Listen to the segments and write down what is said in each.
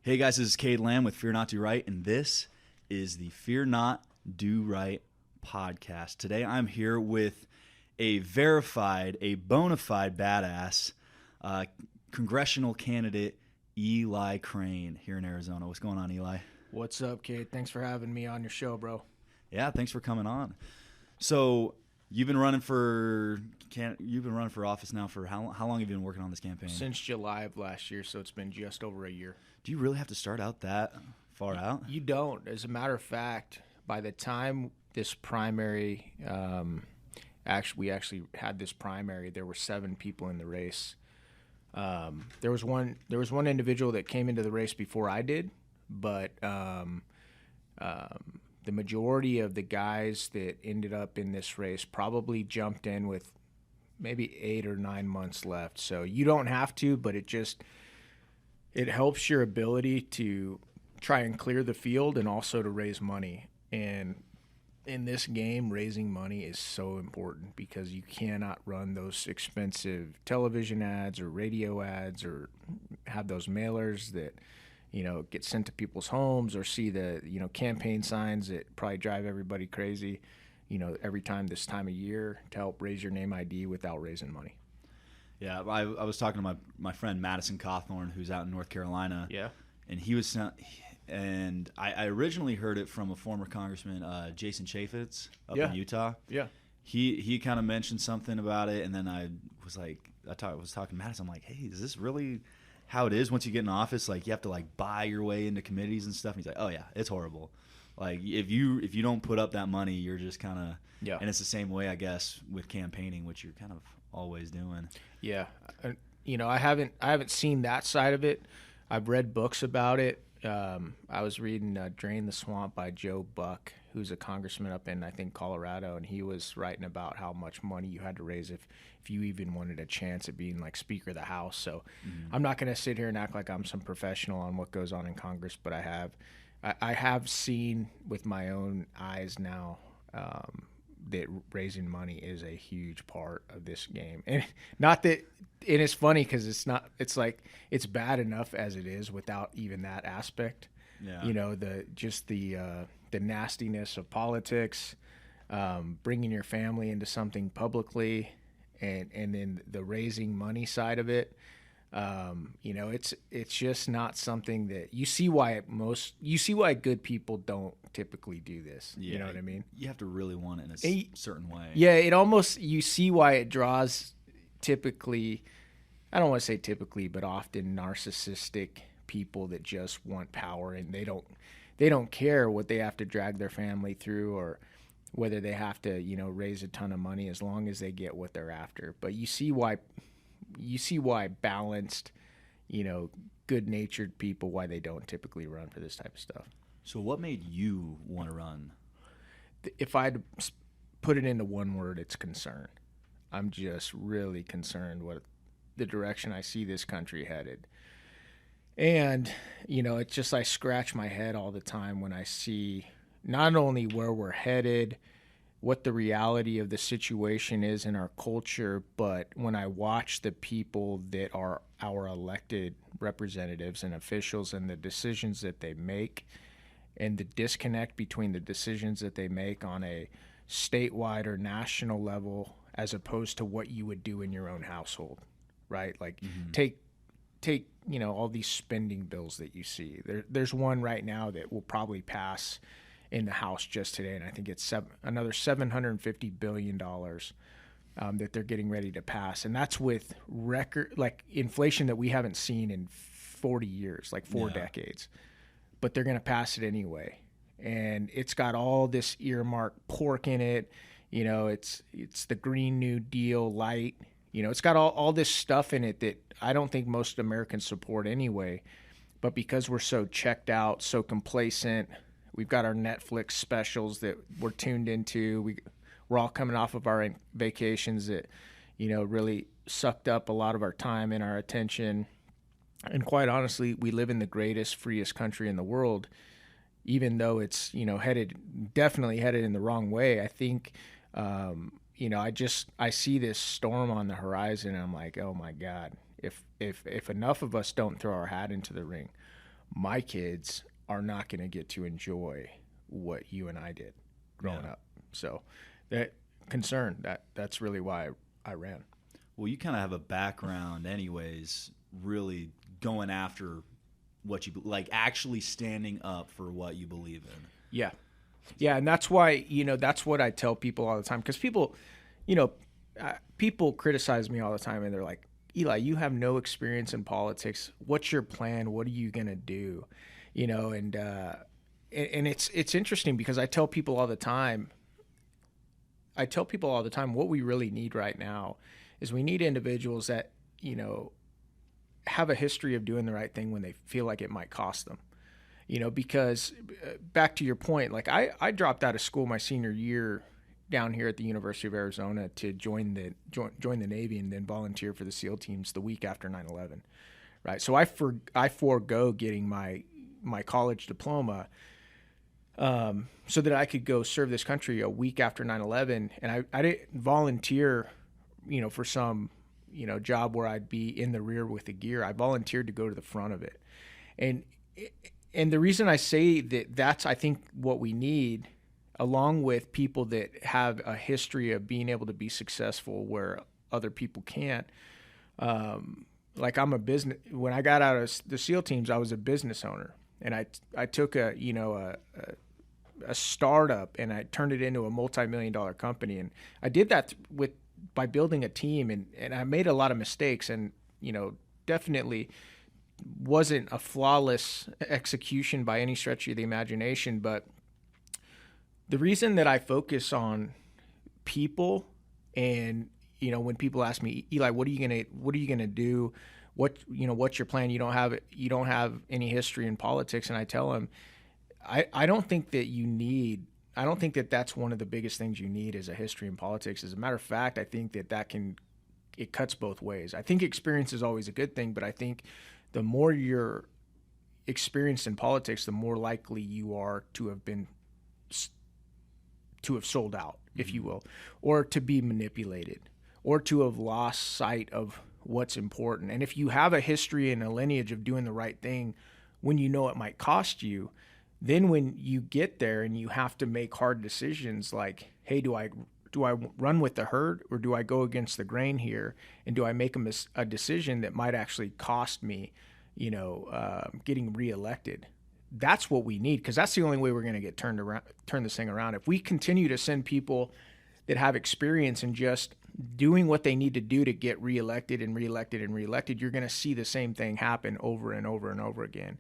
Hey guys, this is Cade Lamb with Fear Not Do Right, and this is the Fear Not Do Right podcast. Today I'm here with a verified, a bona fide badass congressional candidate, Eli Crane, here in Arizona. What's going on, Eli? What's up, Cade? Thanks for having me on your show, bro. Yeah, thanks for coming on. So you've been running for office now for how long have you been working on this campaign? Since July of last year, so it's been just over a year. Do you really have to start out that far out? You don't. As a matter of fact, by the time this primary, we actually had this primary, there were 7 people in the race. There was one individual that came into the race before I did, but the majority of the guys that ended up in this race probably jumped in with maybe 8 or 9 months left. So you don't have to, but it helps your ability to try and clear the field and also to raise money. And in this game, raising money is so important because you cannot run those expensive television ads or radio ads or have those mailers that, get sent to people's homes or see the, campaign signs that probably drive everybody crazy, every time this time of year to help raise your name ID without raising money. Yeah, I was talking to my friend Madison Cawthorn, who's out in North Carolina. Yeah. And I originally heard it from a former congressman, Jason Chaffetz, up in Utah. Yeah. He kind of mentioned something about it, and then I was talking to Madison. I'm like, hey, is this really how it is once you get in office? Like, you have to buy your way into committees and stuff. And he's like, oh yeah, it's horrible. Like, if you don't put up that money, you're just kind of And it's the same way, I guess, with campaigning, which you're kind of always doing. Yeah, I haven't seen that side of it. I've read books about it. I was reading Drain the Swamp by Joe Buck, who's a congressman up in, I think, Colorado, and he was writing about how much money you had to raise if you even wanted a chance at being Speaker of the House. So I'm not going to sit here and act like I'm some professional on what goes on in Congress, but I have seen with my own eyes now that raising money is a huge part of this game. And it's funny because it's bad enough as it is without even that aspect. Yeah. The nastiness of politics, bringing your family into something publicly, and then the raising money side of it. It's just not something that you see why good people don't typically do this. Yeah, you know what I mean? You have to really want it in a certain way. Yeah, you see why it draws typically, I don't want to say typically, but often narcissistic people that just want power, and they don't care what they have to drag their family through or whether they have to, raise a ton of money as long as they get what they're after. But you see why balanced, good-natured people, why they don't typically run for this type of stuff. So what made you want to run? If I'd put it into one word, it's concern. I'm just really concerned with the direction I see this country headed. And, it's just I scratch my head all the time when I see not only where we're headed, what the reality of the situation is in our culture, but when I watch the people that are our elected representatives and officials and the decisions that they make, and the disconnect between the decisions that they make on a statewide or national level as opposed to what you would do in your own household, right? Take all these spending bills that you see. There's one right now that will probably pass in the House just today, and I think it's another $750 billion that they're getting ready to pass. And that's with record inflation that we haven't seen in 40 years, 4 decades. But they're going to pass it anyway. And it's got all this earmarked pork in it. It's the Green New Deal light. It's got all this stuff in it that I don't think most Americans support anyway. But because we're so checked out, so complacent, we've got our Netflix specials that we're tuned into. We're all coming off of our vacations that, really sucked up a lot of our time and our attention. And quite honestly, we live in the greatest, freest country in the world, even though it's, definitely headed in the wrong way. I think, I see this storm on the horizon, and I'm like, oh my God, if enough of us don't throw our hat into the ring, my kids are not going to get to enjoy what you and I did growing up. So that concern, that's really why I ran. Well, you kind of have a background anyways, really going after what you like, actually standing up for what you believe in. Yeah. Yeah. And that's why, that's what I tell people all the time. Because people, people criticize me all the time and they're like, Eli, you have no experience in politics. What's your plan? What are you going to do? And it's interesting because I tell people all the time what we really need right now is we need individuals that, have a history of doing the right thing when they feel like it might cost them. Because back to your point, like I dropped out of school my senior year down here at the University of Arizona to join the Navy and then volunteer for the SEAL teams the week after 9/11. Right. So I forego getting my college diploma so that I could go serve this country a week after 9/11. And I didn't volunteer, for some, job where I'd be in the rear with the gear. I volunteered to go to the front of it. And the reason I say that's, I think, what we need, along with people that have a history of being able to be successful where other people can't. Like when I got out of the SEAL teams, I was a business owner, and I took a startup and I turned it into a multi-million-dollar company. And I did that by building a team, and I made a lot of mistakes, and, definitely wasn't a flawless execution by any stretch of the imagination. But the reason that I focus on people, and when people ask me, Eli, what are you gonna do? What's your plan? You don't have any history in politics, and I tell them, I don't think that that's one of the biggest things you need is a history in politics. As a matter of fact, I think it cuts both ways. I think experience is always a good thing, but I think the more you're experienced in politics, the more likely you are to have sold out, if you will, or to be manipulated, or to have lost sight of what's important. And if you have a history and a lineage of doing the right thing when you know it might cost you, then when you get there and you have to make hard decisions like, hey, do I run with the herd, or do I go against the grain here? And do I make a decision that might actually cost me, getting reelected? That's what we need, because that's the only way we're going to turn this thing around. If we continue to send people that have experience in just doing what they need to do to get reelected and reelected and reelected, you're going to see the same thing happen over and over and over again.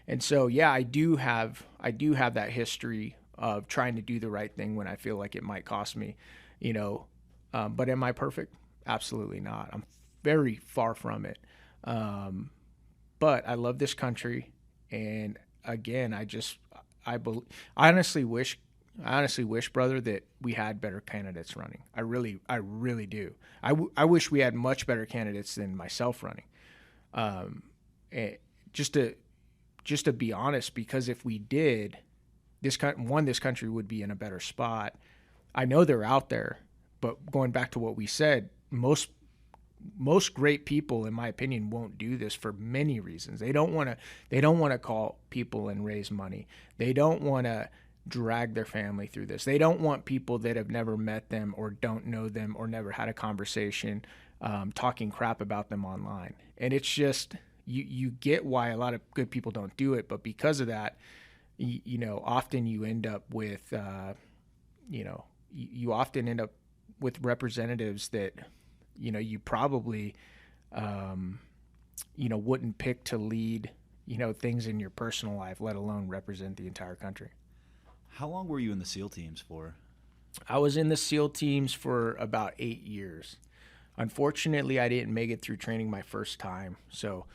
And so, yeah, I do have that history of trying to do the right thing when I feel like it might cost me, but am I perfect? Absolutely not. I'm very far from it. But I love this country. And again, I honestly wish, brother, that we had better candidates running. I really do. I wish we had much better candidates than myself running. Just to be honest, because if we did, this country would be in a better spot. I know they're out there, but going back to what we said, most great people, in my opinion, won't do this for many reasons. They don't want to call people and raise money. They don't want to drag their family through this. They don't want people that have never met them or don't know them or never had a conversation talking crap about them online. And it's just, you get why a lot of good people don't do it, but because of that, often you end up with, you often end up with representatives that, you probably, wouldn't pick to lead, things in your personal life, let alone represent the entire country. How long were you in the SEAL teams for? I was in the SEAL teams for about 8 years. Unfortunately, I didn't make it through training my first time. So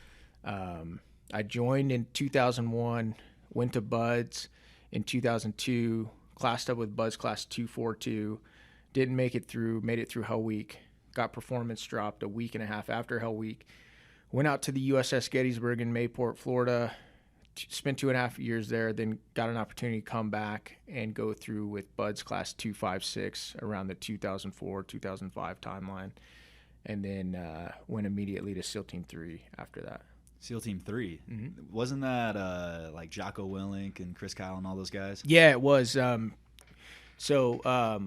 I joined in 2001, went to BUDS in 2002, classed up with BUDS Class 242, didn't make it through, made it through Hell Week, got performance dropped a week and a half after Hell Week, went out to the USS Gettysburg in Mayport, Florida, spent 2.5 years there, then got an opportunity to come back and go through with BUDS Class 256 around the 2004-2005 timeline, and then went immediately to SEAL Team 3 after that. SEAL Team 3. Mm-hmm. Wasn't that like Jocko Willink and Chris Kyle and all those guys? Yeah, it was.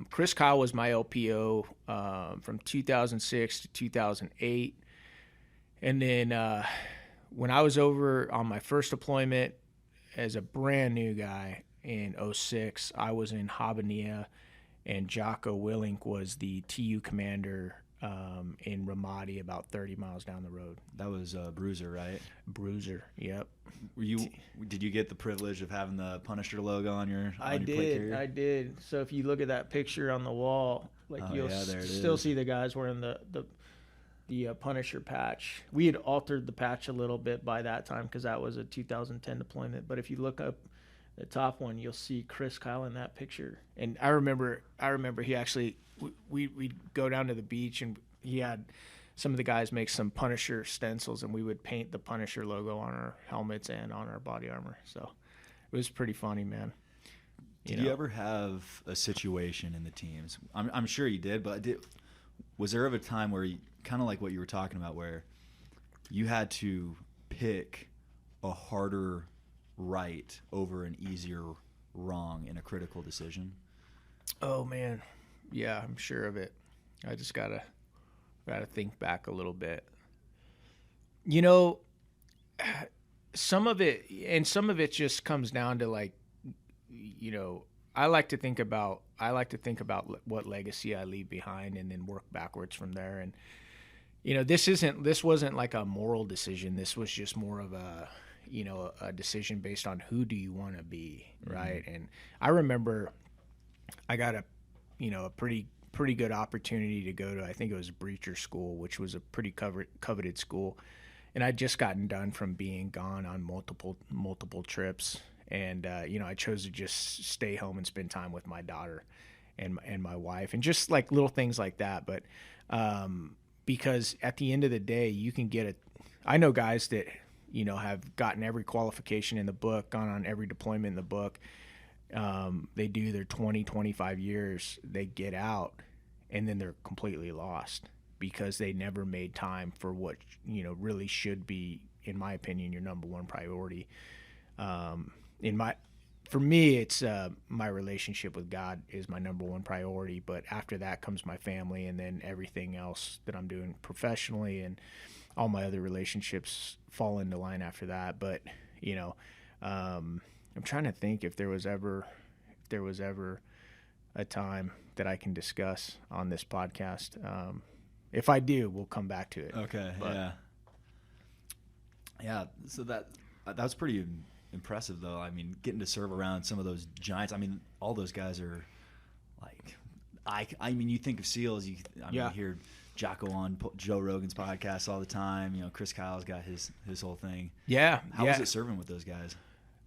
Chris Kyle was my LPO from 2006 to 2008. And then when I was over on my first deployment as a brand new guy in 06, I was in Habbaniyah, and Jocko Willink was the TU commander in Ramadi, about 30 miles down the road. That was Bruiser, right? Bruiser, yep. Did you get the privilege of having the Punisher logo on your I plate carrier? I did. So if you look at that picture on the wall, you'll still see the guys wearing the Punisher patch. We had altered the patch a little bit by that time because that was a 2010 deployment. But if you look up the top one, you'll see Chris Kyle in that picture. And I remember he actually we'd go down to the beach, and he had some of the guys make some Punisher stencils, and we would paint the Punisher logo on our helmets and on our body armor. So it was pretty funny, man. Did you ever have a situation in the teams? I'm sure you did, but was there ever a time where you, kind of like what you were talking about, where you had to pick a harder right over an easier wrong in a critical decision? Oh man, yeah, I'm sure of it. I just gotta think back a little bit. You know, some of it just comes down to, like, you know, I like to think about what legacy I leave behind, and then work backwards from there. And you know, this wasn't like a moral decision. This was just more of a decision based on who do you want to be, right? Mm-hmm. And I remember I got a pretty good opportunity to go to, I think it was Breacher School, which was a pretty coveted school, and I'd just gotten done from being gone on multiple trips, and I chose to just stay home and spend time with my daughter and my wife, and just like little things like that. But because at the end of the day, you can get I know guys that have gotten every qualification in the book, gone on every deployment in the book. They do their 25 years, they get out, and then they're completely lost because they never made time for what, really should be, in my opinion, your number one priority. For me, it's my relationship with God is my number one priority, but after that comes my family, and then everything else that I'm doing professionally and all my other relationships fall into line after that. But I'm trying to think if there was ever a time that I can discuss on this podcast. If I do, we'll come back to it. Okay. Yeah. So that was pretty impressive, though. I mean, getting to serve around some of those giants. I mean, all those guys are like, I mean, you think of SEALs. You hear Jocko on Joe Rogan's podcast all the time. Chris Kyle's got his whole thing. Yeah. How was it serving with those guys?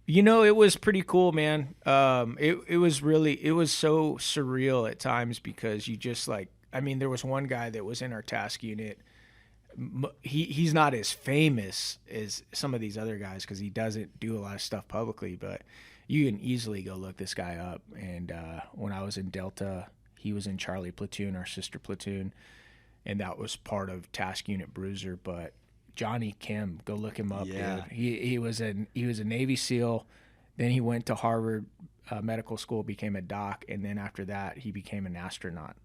It was pretty cool, man. It was so surreal at times because you just there was one guy that was in our task unit. He's not as famous as some of these other guys because he doesn't do a lot of stuff publicly, but you can easily go look this guy up. And when I was in Delta, he was in Charlie Platoon, our sister platoon, and that was part of Task Unit Bruiser. But Johnny Kim, go look him up, dude. He was a Navy SEAL. Then he went to Harvard Medical School, became a doc, and then after that, he became an astronaut.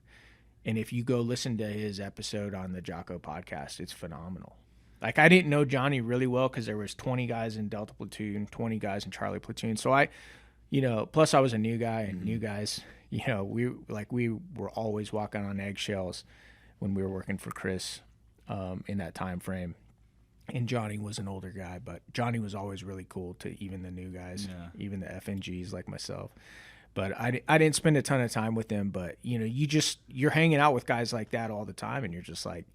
And if you go listen to his episode on the Jocko podcast, it's phenomenal. Like, I didn't know Johnny really well because there was 20 guys in Delta Platoon, 20 guys in Charlie Platoon. So plus I was a new guy, and new guys, we were always walking on eggshells when we were working for Chris in that time frame. And Johnny was an older guy, but Johnny was always really cool to even the new guys, even the FNGs like myself. But I didn't spend a ton of time with them. But you're hanging out with guys like that all the time, and you're just like,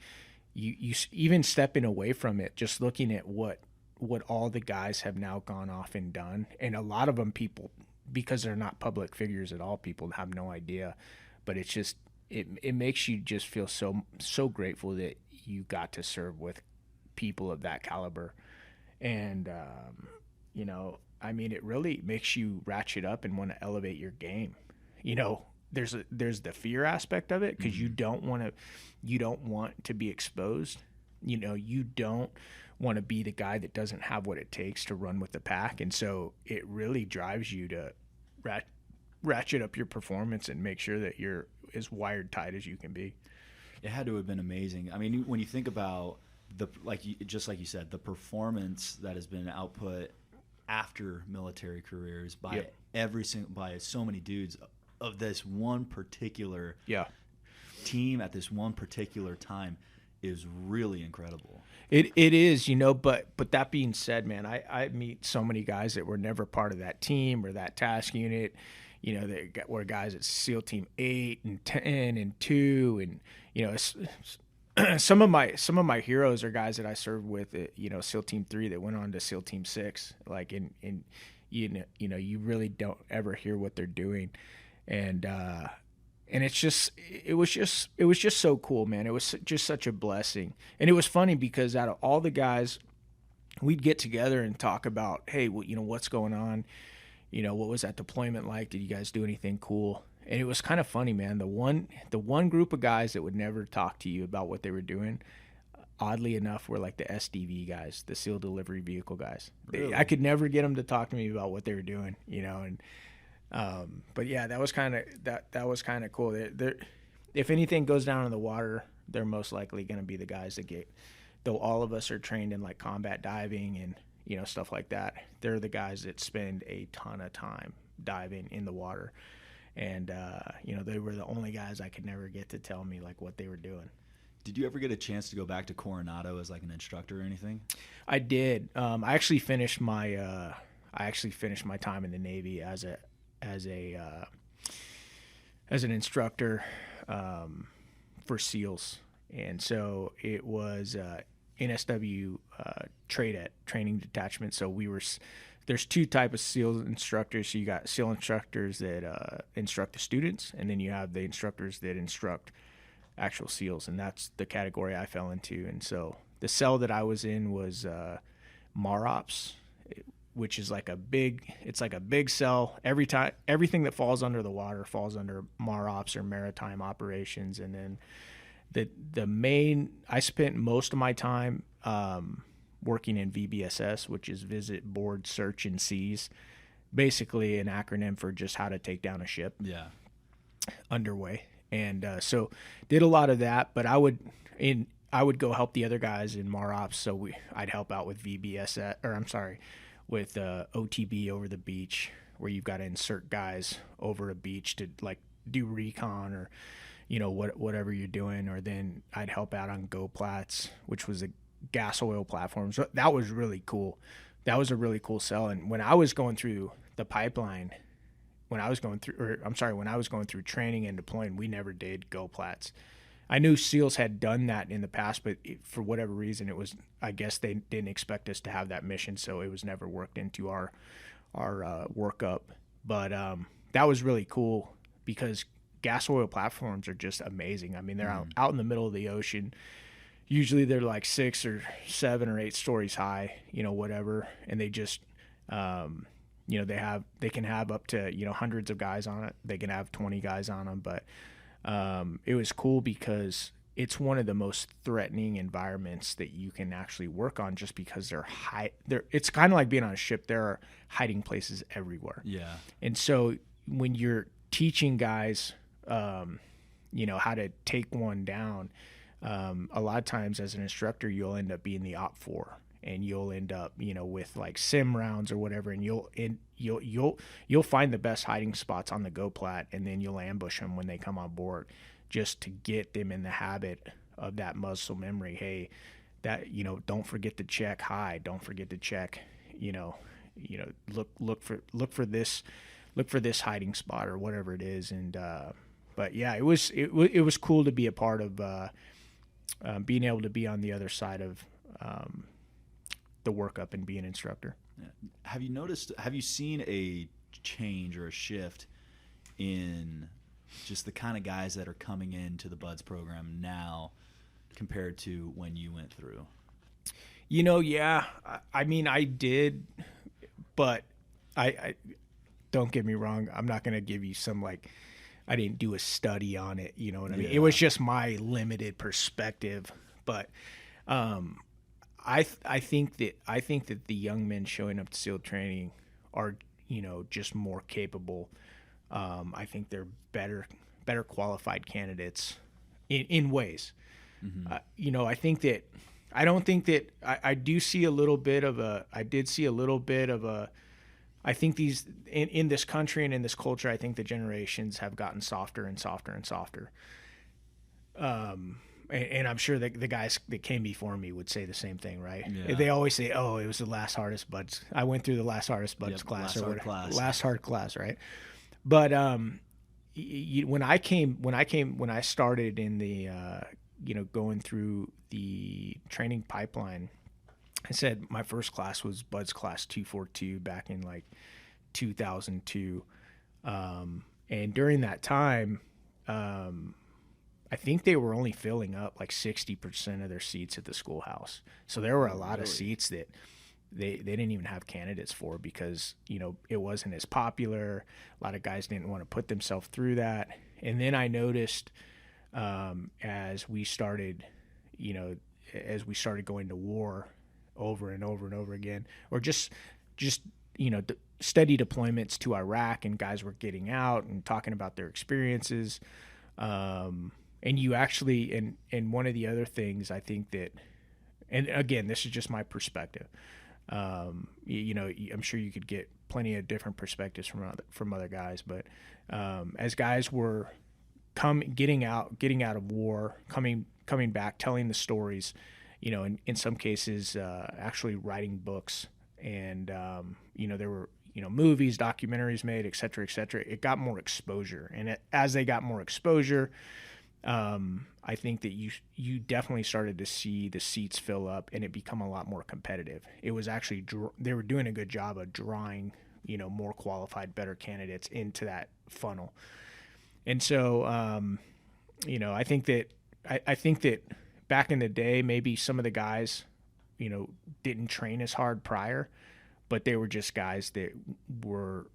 you even stepping away from it, just looking at what all the guys have now gone off and done, and a lot of them, people, because they're not public figures at all, people have no idea. But it's just it makes you just feel so grateful that you got to serve with people of that caliber. And it really makes you ratchet up and want to elevate your game. There's the fear aspect of it because you don't want to be exposed you don't want to be the guy that doesn't have what it takes to run with the pack. And so it really drives you to ratchet up your performance and make sure that you're as wired tight as you can be. It had to have been amazing. I mean, when you think about just like you said, the performance that has been output after military careers by by so many dudes of this one particular team at this one particular time is really incredible. It is, but that being said, man, I meet so many guys that were never part of that team or that task unit. That were guys at SEAL Team 8 and 10 and 2, and some of my heroes are guys that I served with at SEAL Team 3 that went on to SEAL Team 6. Like, and you really don't ever hear what they're doing, and it was just so cool, man. It was just such a blessing, and it was funny because out of all the guys, we'd get together and talk about, hey, what's going on. What was that deployment like? Did you guys do anything cool? And it was kind of funny, man. The one group of guys that would never talk to you about what they were doing, oddly enough, were like the SDV guys, the SEAL Delivery Vehicle guys. Really? I could never get them to talk to me about what they were doing, and but yeah, that was kind of cool. They're, if anything goes down in the water, they're most likely going to be the guys that get. Though all of us are trained in like combat diving and stuff like that, they're the guys that spend a ton of time diving in the water. And, they were the only guys I could never get to tell me like what they were doing. Did you ever get a chance to go back to Coronado as like an instructor or anything? I did. I actually finished my time in the Navy as an instructor, for SEALs. And so it was, NSW training detachment. So there's two types of SEAL instructors. So you got SEAL instructors that instruct the students, and then you have the instructors that instruct actual SEALs, and that's the category I fell into. And so the cell that I was in was MAROPS, which is like a big cell. Everything that falls under the water falls under MAROPS or maritime operations, and then I spent most of my time working in VBSS, which is Visit, Board, Search, and Seize, basically an acronym for just how to take down a ship. Yeah. Underway. And so did a lot of that, but I would go help the other guys in MAROPS. So I'd help out with with OTB over the beach, where you've got to insert guys over a beach to like do recon or whatever you're doing. Or then I'd help out on GoPlats, which was a gas oil platform. So that was really cool. That was a really cool cell. And when I was going through the pipeline, when I was going through training and deploying, we never did GoPlats. I knew SEALs had done that in the past, but for whatever reason, I guess they didn't expect us to have that mission, so it was never worked into our workup. But that was really cool because gas oil platforms are just amazing. I mean, they're out in the middle of the ocean. Usually they're like 6 or 7 or 8 stories high, whatever, and they just they can have up to hundreds of guys on it. They can have 20 guys on them, but it was cool because it's one of the most threatening environments that you can actually work on, just because it's kind of like being on a ship. There are hiding places everywhere. Yeah. And so when you're teaching guys, how to take one down, a lot of times as an instructor, you'll end up being the Op 4, and you'll end up, with like sim rounds or whatever, and you'll find the best hiding spots on the GoPlat, and then you'll ambush them when they come on board, just to get them in the habit of that muscle memory. Hey, that don't forget to check high. Don't forget to check. Look for this hiding spot or whatever it is. And but yeah, it was cool to be a part of being able to be on the other side of the workup and be an instructor. Yeah. Have you seen a change or a shift in just the kind of guys that are coming into the BUDS program now compared to when you went through? Yeah. I mean, I did, but I don't get me wrong. I'm not going to give you some I didn't do a study on it. You know what I mean? Yeah. It was just my limited perspective, but I think that the young men showing up to SEAL training are, just more capable. I think they're better qualified candidates in ways. I think that I don't think that I do see a little bit of a. I did see a little bit of a. I think these in this country and in this culture, I think the generations have gotten softer and softer and softer. And I'm sure that the guys that came before me would say the same thing, right? Yeah. They always say, "Oh, it was the last hardest buds." I went through the last hardest buds class, last hard class, right? But when I started in the going through the training pipeline, I said my first class was Buds Class 242 back in like 2002, and during that time, I think they were only filling up like 60% of their seats at the schoolhouse. So there were a lot of seats that they didn't even have candidates for because, it wasn't as popular. A lot of guys didn't want to put themselves through that. And then I noticed as we started going to war over and over and over again, or just steady deployments to Iraq, and guys were getting out and talking about their experiences. And you actually, and one of the other things I think that, and again, this is just my perspective. I'm sure you could get plenty of different perspectives from other guys, but as guys were getting out of war, coming back, telling the stories, in some cases actually writing books, and there were movies, documentaries made, et cetera, et cetera. It got more exposure, and as they got more exposure, I think that you definitely started to see the seats fill up and it become a lot more competitive. It was actually they were doing a good job of drawing more qualified, better candidates into that funnel. And so I think that back in the day, maybe some of the guys didn't train as hard prior, but they were just guys that were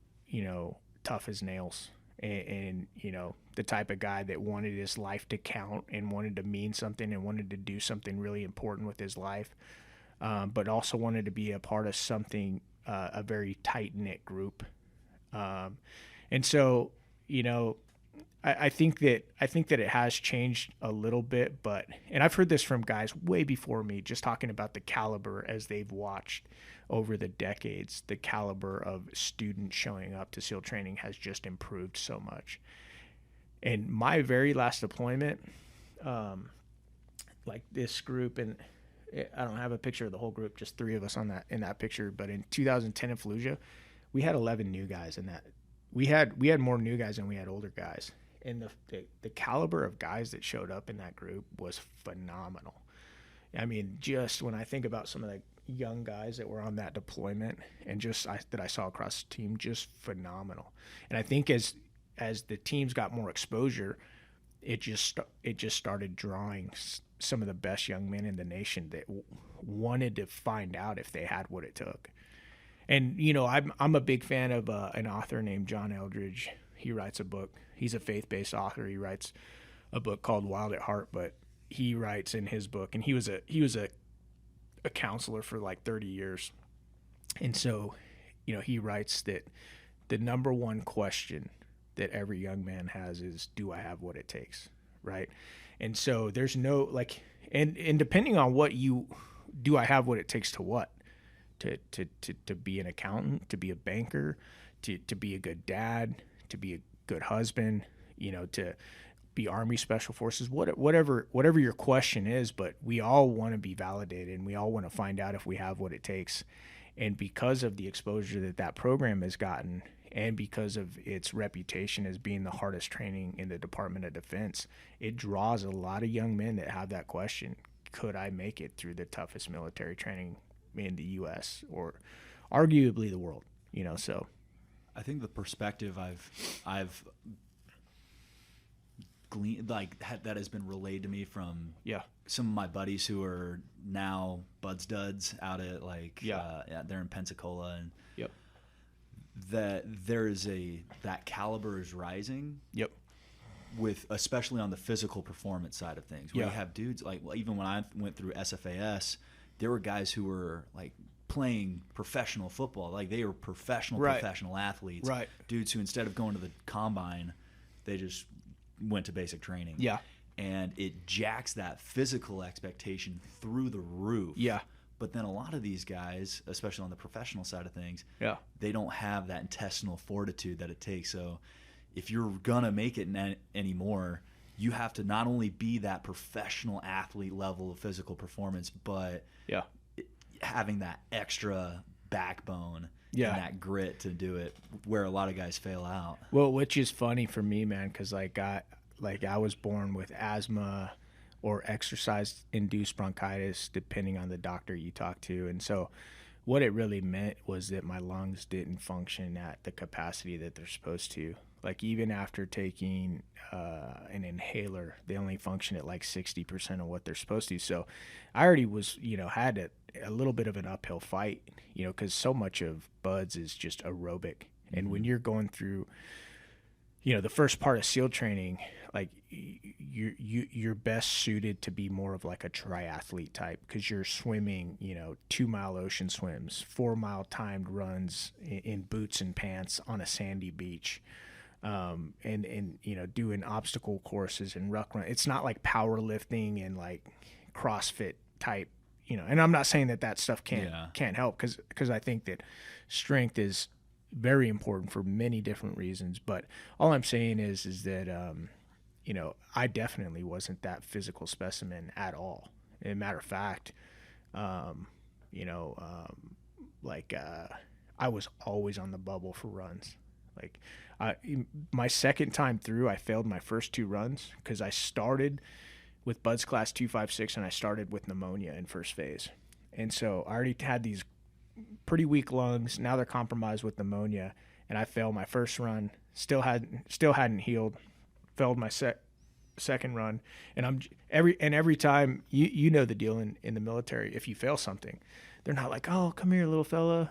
tough as nails. And the type of guy that wanted his life to count and wanted to mean something and wanted to do something really important with his life, but also wanted to be a part of something, a very tight-knit group. And so, I think that it has changed a little bit, and I've heard this from guys way before me, just talking about the caliber as they've watched over the decades. The caliber of students showing up to SEAL training has just improved so much. And my very last deployment, like this group, and I don't have a picture of the whole group, just 3 of us in that picture. But in 2010 in Fallujah, we had 11 new guys in that. We had more new guys than we had older guys. And the caliber of guys that showed up in that group was phenomenal. I mean, just when I think about some of the young guys that were on that deployment and that I saw across the team, just phenomenal. And I think as the teams got more exposure, it just started drawing some of the best young men in the nation that wanted to find out if they had what it took. And I'm a big fan of an author named John Eldredge. He writes a book. He's a faith-based author. He writes a book called Wild at Heart, but he writes in his book, and he was a counselor for like 30 years. And so, he writes that the number one question that every young man has is, do I have what it takes? Right. And so there's no and depending on what do I have what it takes to what? To be an accountant, to be a banker, to be a good dad, to be a good husband, to be Army Special Forces, whatever your question is, but we all want to be validated and we all want to find out if we have what it takes. And because of the exposure that program has gotten, and because of its reputation as being the hardest training in the Department of Defense, it draws a lot of young men that have that question. Could I make it through the toughest military training in the U.S. or arguably the world? So I think the perspective I've gleaned, that has been relayed to me from some of my buddies who are now buds duds out at they're in Pensacola, and that there is that caliber is rising. Yep. with especially on the physical performance side of things, where you have dudes like, well, even when I went through SFAS, there were guys who were like playing professional football, like they were professional athletes, dudes who instead of going to the combine, they just went to basic training. And it jacks that physical expectation through the roof. But then a lot of these guys, especially on the professional side of things, they don't have that intestinal fortitude that it takes. So if you're going to make it anymore, you have to not only be that professional athlete level of physical performance, but having that extra backbone and that grit to do it, where a lot of guys fail out. Well, which is funny for me, man, because I was born with asthma or exercise-induced bronchitis, depending on the doctor you talk to. And so what it really meant was that my lungs didn't function at the capacity that they're supposed to. Like even after taking an inhaler, they only function at like 60% of what they're supposed to. So I already was, had a little bit of an uphill fight, because so much of BUD/S is just aerobic. And when you're going through, the first part of SEAL training, like you're best suited to be more of like a triathlete type, because you're swimming, 2-mile ocean swims, 4-mile timed runs in boots and pants on a sandy beach. And doing obstacle courses and ruck run. It's not like powerlifting and like CrossFit type, and I'm not saying that stuff can't help, because I think that strength is very important for many different reasons. But all I'm saying is that, I definitely wasn't that physical specimen at all. As a matter of fact, I was always on the bubble for runs. Like my second time through, I failed my first 2 runs because I started with BUD/S class 256 and I started with pneumonia in first phase. And so I already had these pretty weak lungs. Now they're compromised with pneumonia, and I failed my first run. Still hadn't healed. Failed my second run, and every time you know the deal in the military. If you fail something, they're not like, "Oh, come here, little fella.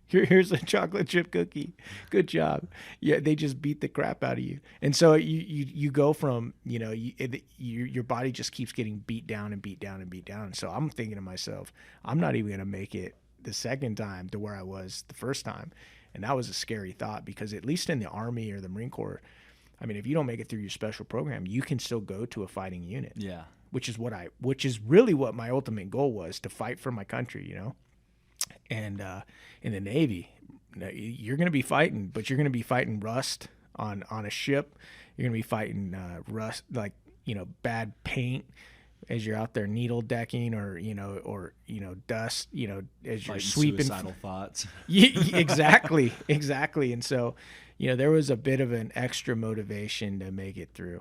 Here's a chocolate chip cookie. Good job." Yeah, they just beat the crap out of you, and so you go from your body just keeps getting beat down and beat down and beat down. So I'm thinking to myself, I'm not even gonna make it the second time to where I was the first time, and that was a scary thought, because at least in the Army or the Marine Corps, I mean, if you don't make it through your special program, you can still go to a fighting unit. Yeah. Which is really what my ultimate goal was, to fight for my country, And in the Navy, you're going to be fighting, but you're going to be fighting rust on a ship. You're going to be fighting rust, like, bad paint as you're out there needle decking, or dust, as you're sweeping. Suicidal thoughts. Exactly. And so, there was a bit of an extra motivation to make it through.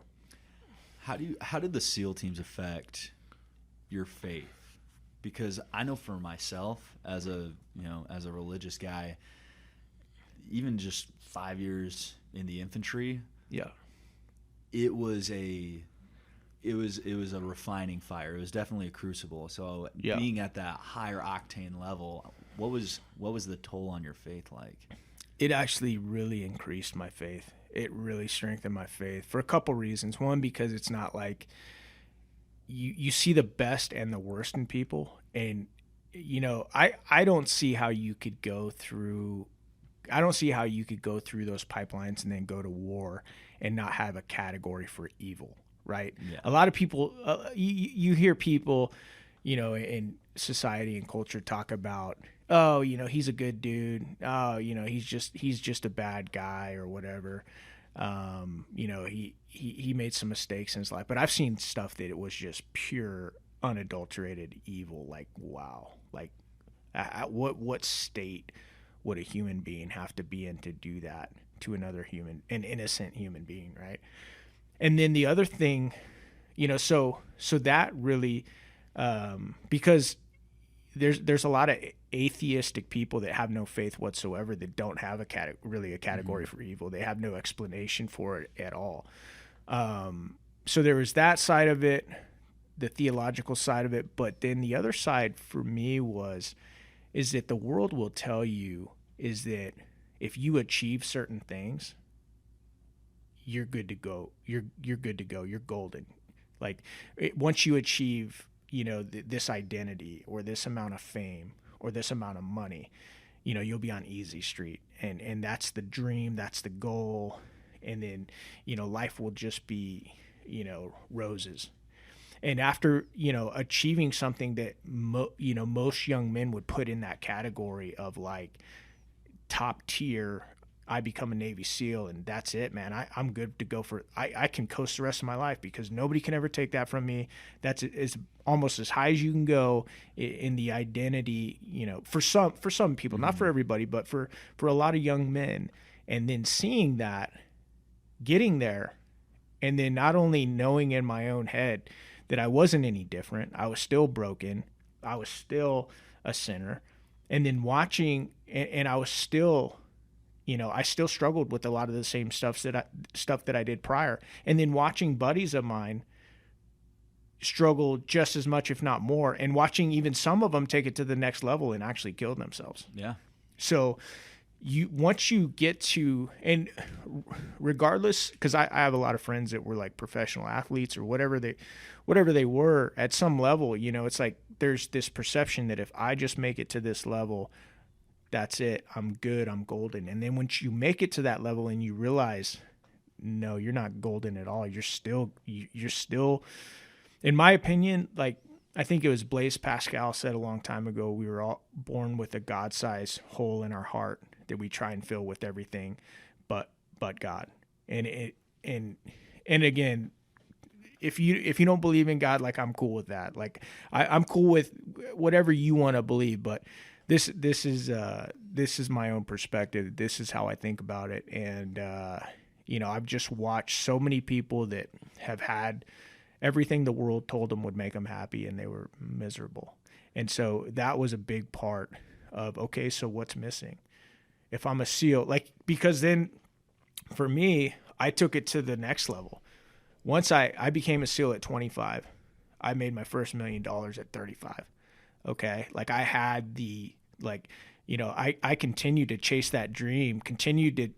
How did the SEAL teams affect your faith? Because I know for myself, as a religious guy, even just 5 years in the infantry, it was a refining fire. It was definitely a crucible. So being at that higher octane level, what was the toll on your faith like? It actually really increased my faith. It really strengthened my faith for a couple reasons. One, because it's not like you see the best and the worst in people. And, I don't see how you could go through those pipelines and then go to war and not have a category for evil, right? Yeah. A lot of people, you hear people, in society and culture talk about, oh, he's a good dude. Oh, he's just a bad guy or whatever. He made some mistakes in his life, but I've seen stuff that it was just pure, unadulterated evil. Like, wow, like what state would a human being have to be in to do that to another human, an innocent human being, right? And then the other thing, so that really, because there's a lot of atheistic people that have no faith whatsoever, that don't have a category for evil. They have no explanation for it at all. So there was that side of it, the theological side of it. But then the other side for me is that the world will tell you is that if you achieve certain things, you're good to go. You're good to go. You're golden. Like once you achieve, this identity or this amount of fame or this amount of money, you'll be on easy street, and that's the dream, that's the goal, and then life will just be roses. And after achieving something that most young men would put in that category of like top tier, I become a Navy SEAL and that's it, man. I'm good to go for I can coast the rest of my life because nobody can ever take that from me. That's is almost as high as you can go in the identity, for some people, not for everybody, but for a lot of young men. And then seeing that, getting there, and then not only knowing in my own head that I wasn't any different, I was still broken, I was still a sinner, and then watching, and I was still, I still struggled with a lot of the same stuff that I did prior. And then watching buddies of mine struggle just as much, if not more, and watching even some of them take it to the next level and actually kill themselves. Yeah. So once you get to, and regardless, because I have a lot of friends that were like professional athletes or whatever they were at some level, it's like there's this perception that if I just make it to this level, that's it, I'm good, I'm golden. And then once you make it to that level and you realize, no, you're not golden at all. You're still, in my opinion, like I think it was Blaise Pascal said a long time ago, we were all born with a God-sized hole in our heart that we try and fill with everything but God. And again, if you don't believe in God, like I'm cool with that. Like I'm cool with whatever you want to believe, but this is my own perspective. This is how I think about it. And I've just watched so many people that have had everything the world told them would make them happy, and they were miserable. And so that was a big part of, okay, so what's missing? If I'm a SEAL, because then for me, I took it to the next level. Once I became a SEAL at 25, I made my first $1 million at 35. Okay. Like I had I continued to chase that dream, continued to,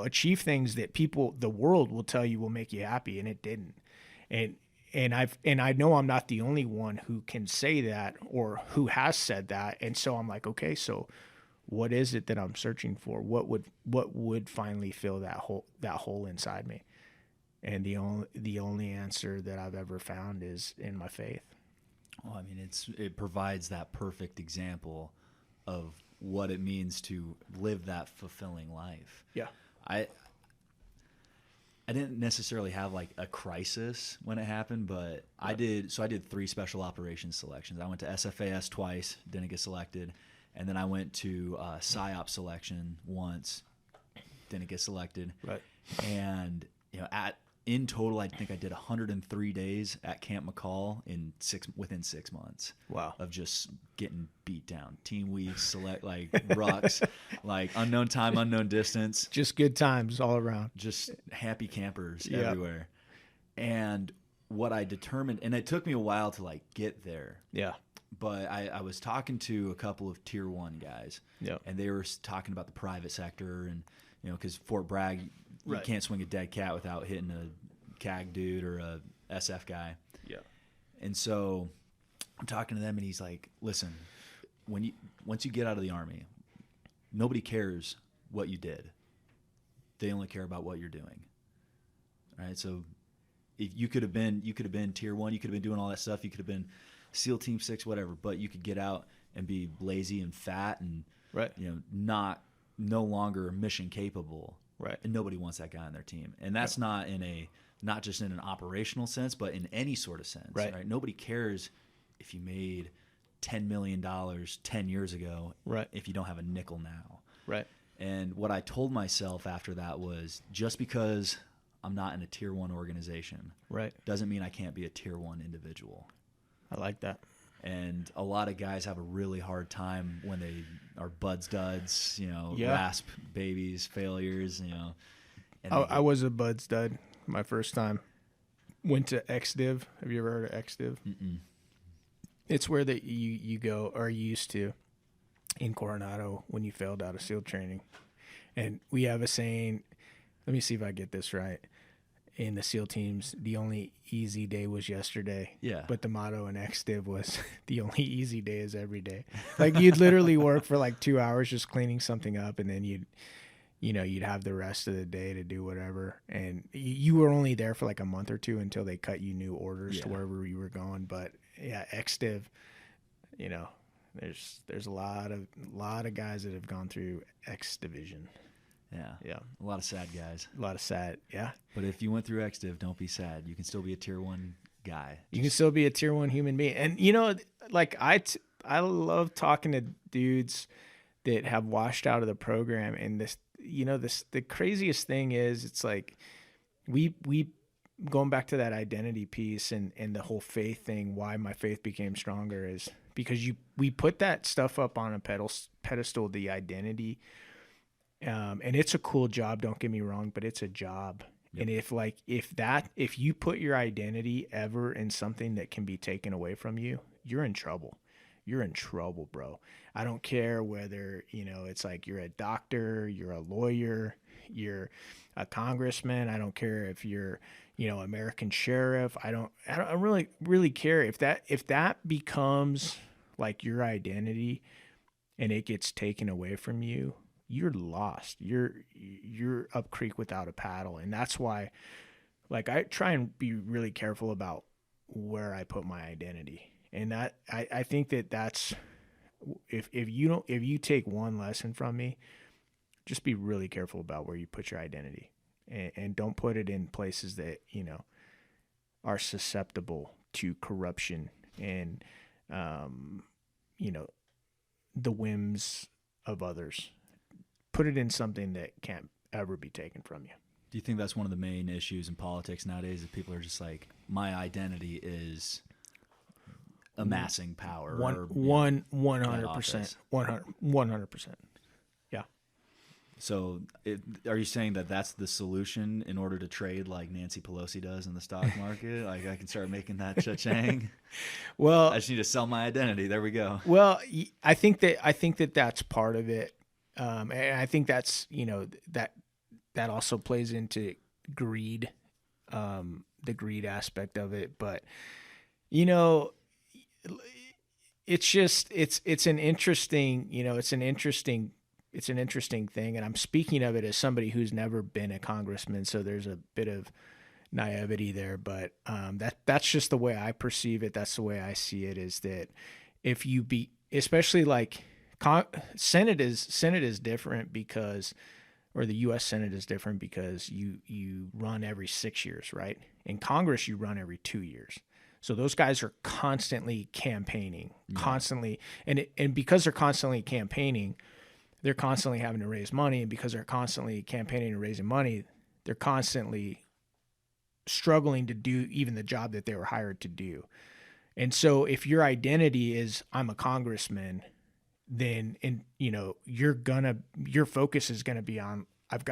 achieve things that the world will tell you will make you happy. And it didn't. And I know I'm not the only one who can say that or who has said that. And so I'm like, okay, so what is it that I'm searching for? What would finally fill that hole inside me? And the only answer that I've ever found is in my faith. Well, I mean, it provides that perfect example of what it means to live that fulfilling life. Yeah. I didn't necessarily have like a crisis when it happened, but I did 3 special operations selections. I went to SFAS twice, didn't get selected. And then I went to PSYOP selection once, didn't get selected. Right. And, in total, I think I did 103 days at Camp McCall within 6 months. Wow. Of just getting beat down. Team weeks, select like rucks, like unknown time, unknown distance. Just good times all around. Just happy campers everywhere. And what I determined, and it took me a while to like get there. Yeah. But I was talking to a couple of tier 1 guys. Yeah. And they were talking about the private sector and, because Fort Bragg, you can't swing a dead cat without hitting a CAG dude or a SF guy. Yeah. And so I'm talking to them, and he's like, listen, once you get out of the Army, nobody cares what you did. They only care about what you're doing. All right? So if you could have been tier 1, you could have been doing all that stuff, you could have been SEAL Team 6, whatever, but you could get out and be lazy and fat and no longer mission capable. Right. And nobody wants that guy on their team. And that's not just in an operational sense, but in any sort of sense. Right. Nobody cares if you made $10 million 10 years ago if you don't have a nickel now. Right. And what I told myself after that was, just because I'm not in a tier 1 organization doesn't mean I can't be a tier 1 individual. I like that. And a lot of guys have a really hard time when they are buds duds, rasp babies, failures, And I was a buds dud my first time. Went to XDiv. Have you ever heard of XDiv? Mm-mm. It's where you go, or you used to, in Coronado when you failed out of SEAL training. And we have a saying, let me see if I get this right. in the SEAL teams, the only easy day was yesterday. Yeah. But the motto in XDiv was the only easy day is every day. Like you'd literally work for like 2 hours just cleaning something up, and then you'd have the rest of the day to do whatever. And you were only there for like a month or two until they cut you new orders to wherever you were going. But yeah, XDiv, there's a lot of guys that have gone through X division. Yeah. A lot of sad guys. A lot of sad, yeah. But if you went through XDiv, don't be sad. You can still be a tier 1 guy. You can still be a tier 1 human being. And like I love talking to dudes that have washed out of the program. And the craziest thing is, it's like we going back to that identity piece and the whole faith thing. Why my faith became stronger is because we put that stuff up on a pedestal, the identity. And it's a cool job, don't get me wrong, but it's a job. Yep. And if you put your identity ever in something that can be taken away from you, you're in trouble. You're in trouble, bro. I don't care whether, it's like you're a doctor, you're a lawyer, you're a congressman. I don't care if you're, American sheriff. I don't really care if that becomes like your identity and it gets taken away from you. You're lost. You're up creek without a paddle. And that's why, like, I try and be really careful about where I put my identity. And that I think that's if you take one lesson from me, just be really careful about where you put your identity, and don't put it in places that are susceptible to corruption and the whims of others. Put it in something that can't ever be taken from you. Do you think that's one of the main issues in politics nowadays? That people are just like, my identity is amassing power. 100%. 100%. Yeah. So are you saying that that's the solution in order to trade like Nancy Pelosi does in the stock market? Like I can start making that cha-chang? Well, I just need to sell my identity. There we go. Well, I think that that's part of it. And I think that's, that also plays into greed, the greed aspect of it. But, it's just, it's an interesting thing. And I'm speaking of it as somebody who's never been a congressman. So there's a bit of naivety there, but, that's just the way I perceive it. That's the way I see it, is that if you especially like, Senate is different because, or the U.S. Senate is different because you run every 6 years, right? In Congress, you run every 2 years. So those guys are constantly campaigning, and because they're constantly campaigning, they're constantly having to raise money, and because they're constantly campaigning and raising money, they're constantly struggling to do even the job that they were hired to do. And so if your identity is I'm a congressman, then your focus is gonna be on I've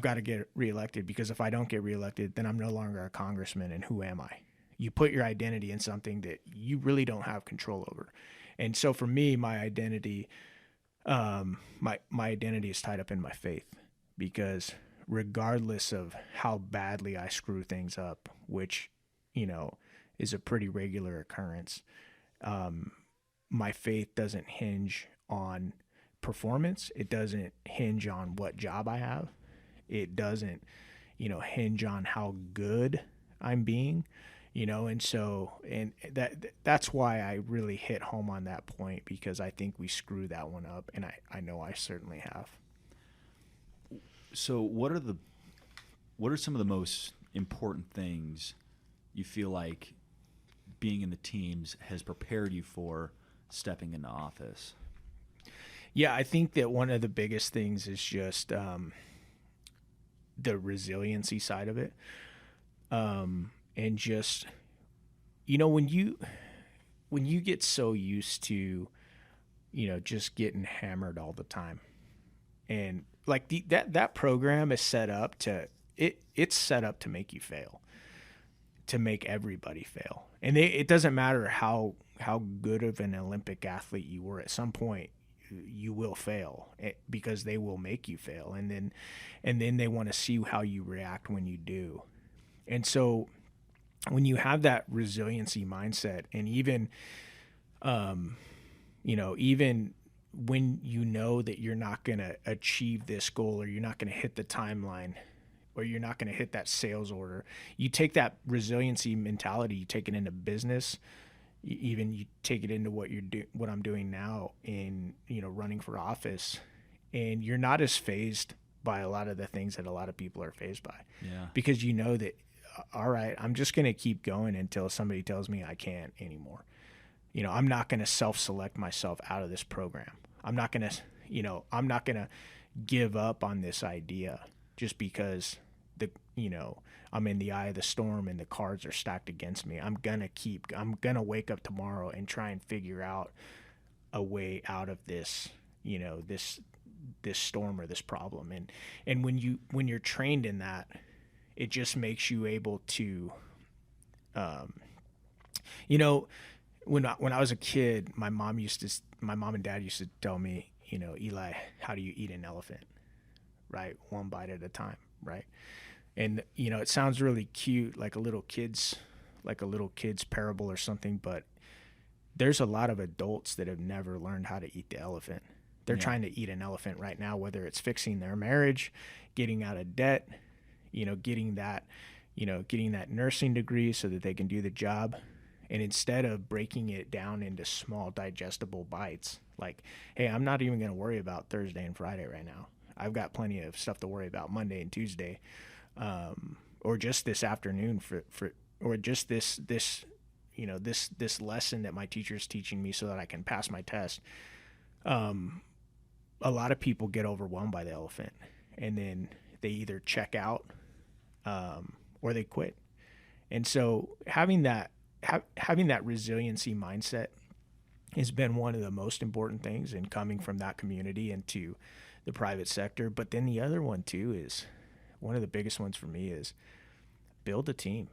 got to get reelected, because if I don't get reelected, then I'm no longer a congressman, and who am I? You put your identity in something that you really don't have control over. And so for me, my identity is tied up in my faith, because regardless of how badly I screw things up, which is a pretty regular occurrence, my faith doesn't hinge on performance. It doesn't hinge on what job I have. It doesn't, hinge on how good I'm being, and so, and that's why I really hit home on that point, because I think we screw that one up, and I know I certainly have. So what are some of the most important things you feel like being in the teams has prepared you for stepping into office? Yeah, I think that one of the biggest things is just the resiliency side of it. And just, when you get so used to, just getting hammered all the time, and like that program is set up it's set up to make you fail, to make everybody fail. And it doesn't matter how good of an Olympic athlete you were, at some point you will fail, because they will make you fail. And then they want to see how you react when you do. And so when you have that resiliency mindset, and even, even when you know that you're not going to achieve this goal, or you're not going to hit the timeline, or you're not going to hit that sales order, you take that resiliency mentality, you take it into business, even you take it into what what I'm doing now in, running for office, and you're not as phased by a lot of the things that a lot of people are phased by. Yeah. Because you know that, all right, I'm just going to keep going until somebody tells me I can't anymore. I'm not going to self-select myself out of this program. I'm not going to give up on this idea just because I'm in the eye of the storm and the cards are stacked against me. I'm going to wake up tomorrow and try and figure out a way out of this, this storm or this problem. And when you're trained in that, it just makes you able to, when I was a kid, my mom and dad used to tell me, Eli, how do you eat an elephant? Right? One bite at a time. Right? And, it sounds really cute, like a little kid's parable or something, but there's a lot of adults that have never learned how to eat the elephant. They're trying to eat an elephant right now, whether it's fixing their marriage, getting out of debt, getting that nursing degree so that they can do the job. And instead of breaking it down into small digestible bites, like, hey, I'm not even going to worry about Thursday and Friday right now. I've got plenty of stuff to worry about Monday and Tuesday, or just this afternoon or just this lesson that my teacher is teaching me so that I can pass my test. A lot of people get overwhelmed by the elephant, and then they either check out, or they quit. And so having that resiliency mindset has been one of the most important things in coming from that community into the private sector. But then the other one too is, one of the biggest ones for me is build a team,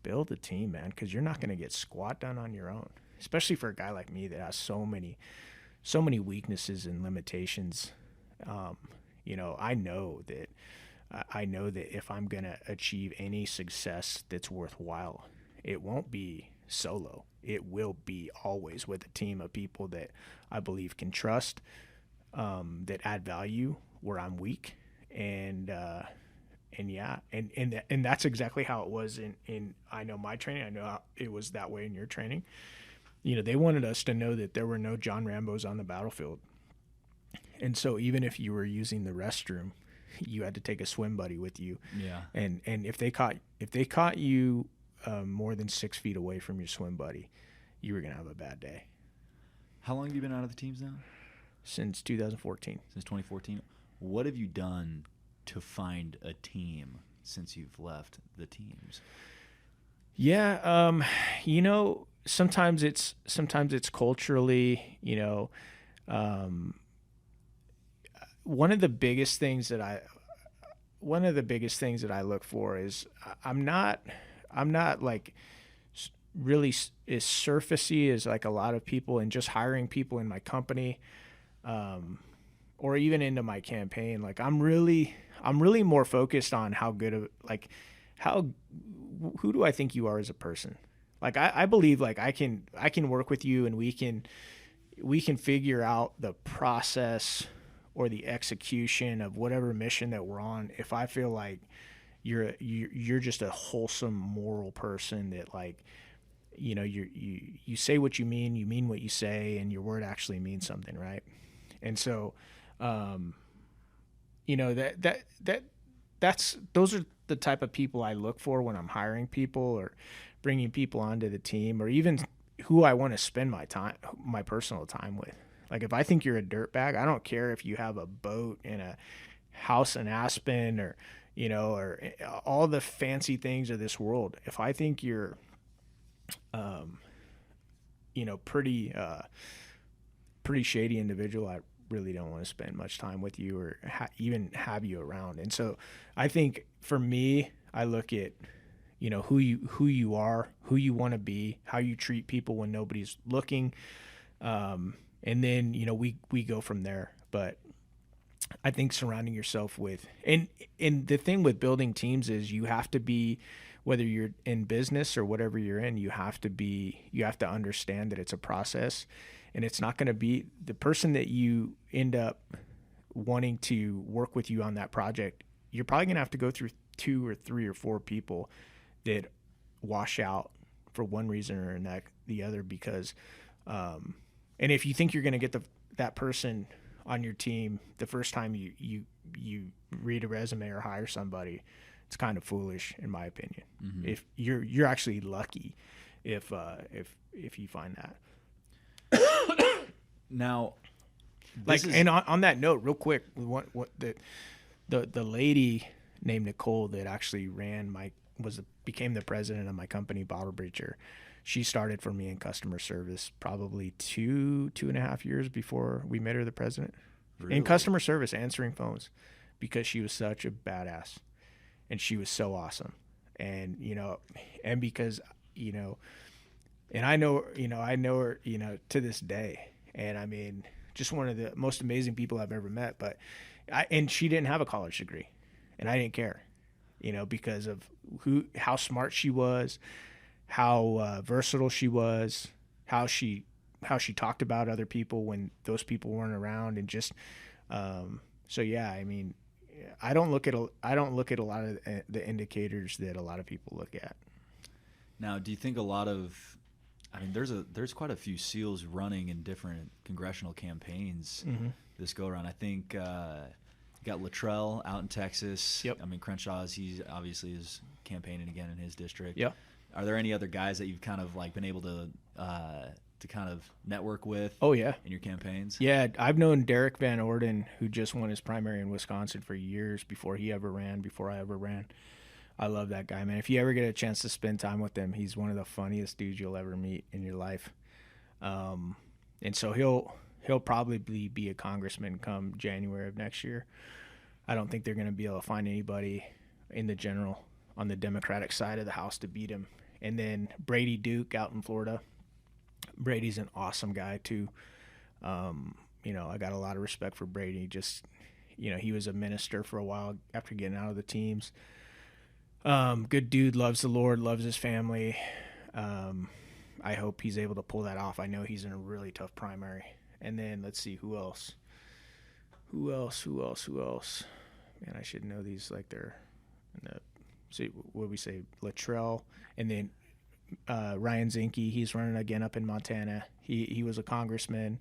man, because you're not going to get squat done on your own, especially for a guy like me that has so many weaknesses and limitations. I know that if I'm going to achieve any success that's worthwhile, it won't be solo. It will be always with a team of people that I believe can trust, that add value where I'm weak. And that's exactly how it was in I know my training. I know how it was that way in your training. They wanted us to know that there were no John Rambos on the battlefield. And so even if you were using the restroom, you had to take a swim buddy with you. Yeah. And if they caught you more than 6 feet away from your swim buddy, you were going to have a bad day. How long have you been out of the teams now? Since 2014. Since 2014. What have you done to find a team since you've left the teams? Yeah, sometimes it's culturally, one of the biggest things that I look for is I'm not like really as surfacey as like a lot of people, and just hiring people in my company, or even into my campaign. Like I'm really more focused on who do I think you are as a person? Like I believe like I can work with you, and we can figure out the process or the execution of whatever mission that we're on. If I feel like you're just a wholesome, moral person that like, you say what you mean what you say, and your word actually means something, right? And so, those are the type of people I look for when I'm hiring people or bringing people onto the team, or even who I want to spend my personal time with. Like if I think you're a dirtbag, I don't care if you have a boat and a house in Aspen, or all the fancy things of this world. If I think you're, pretty shady individual, I really don't want to spend much time with you or even have you around. And so I think for me, I look at, who you are, who you want to be, how you treat people when nobody's looking. And then, we go from there. But I think surrounding yourself with, and the thing with building teams is you have to be whether you're in business or whatever you're in, you have to understand that it's a process, and it's not going to be the person that you end up wanting to work with you on that project. You're probably going to have to go through 2 or 3 or 4 people that wash out for one reason or the other, because and if you think you're going to get that person on your team the first time you read a resume or hire somebody, it's kind of foolish, in my opinion. Mm-hmm. If you're actually lucky if you find that. Now, and on that note, real quick, what the lady named Nicole that actually became the president of my company, Bottle Breacher. She started for me in customer service probably 2.5 years before we made her the president. Really? In customer service, answering phones, because she was such a badass and she was so awesome. And, and because, and I know her, to this day. And I mean, just one of the most amazing people I've ever met, and she didn't have a college degree, and I didn't care, because of how smart she was, how versatile she was, how she talked about other people when those people weren't around, and just so yeah. I mean, I don't look at a lot of the indicators that a lot of people look at. Now, do you think there's quite a few SEALs running in different congressional campaigns this go around. I think you got Luttrell out in Texas. Yep. I mean, Crenshaw's, he obviously is campaigning again in his district. Yep. Are there any other guys that you've kind of like been able to kind of network with? Oh, yeah. In your campaigns? Yeah, I've known Derek Van Orden, who just won his primary in Wisconsin, for years before I ever ran. I love that guy, man. If you ever get a chance to spend time with him, he's one of the funniest dudes you'll ever meet in your life. And so he'll probably be a congressman come January of next year. I don't think they're going to be able to find anybody in the general on the Democratic side of the House to beat him. And then Brady Duke out in Florida. Brady's an awesome guy too. I got a lot of respect for Brady. Just, he was a minister for a while after getting out of the teams. Good dude, loves the Lord, loves his family. I hope he's able to pull that off. I know he's in a really tough primary. And then let's see, who else? Man, I should know these like they're in the, so what we say, Luttrell, and then Ryan Zinke. He's running again up in Montana. He was a congressman,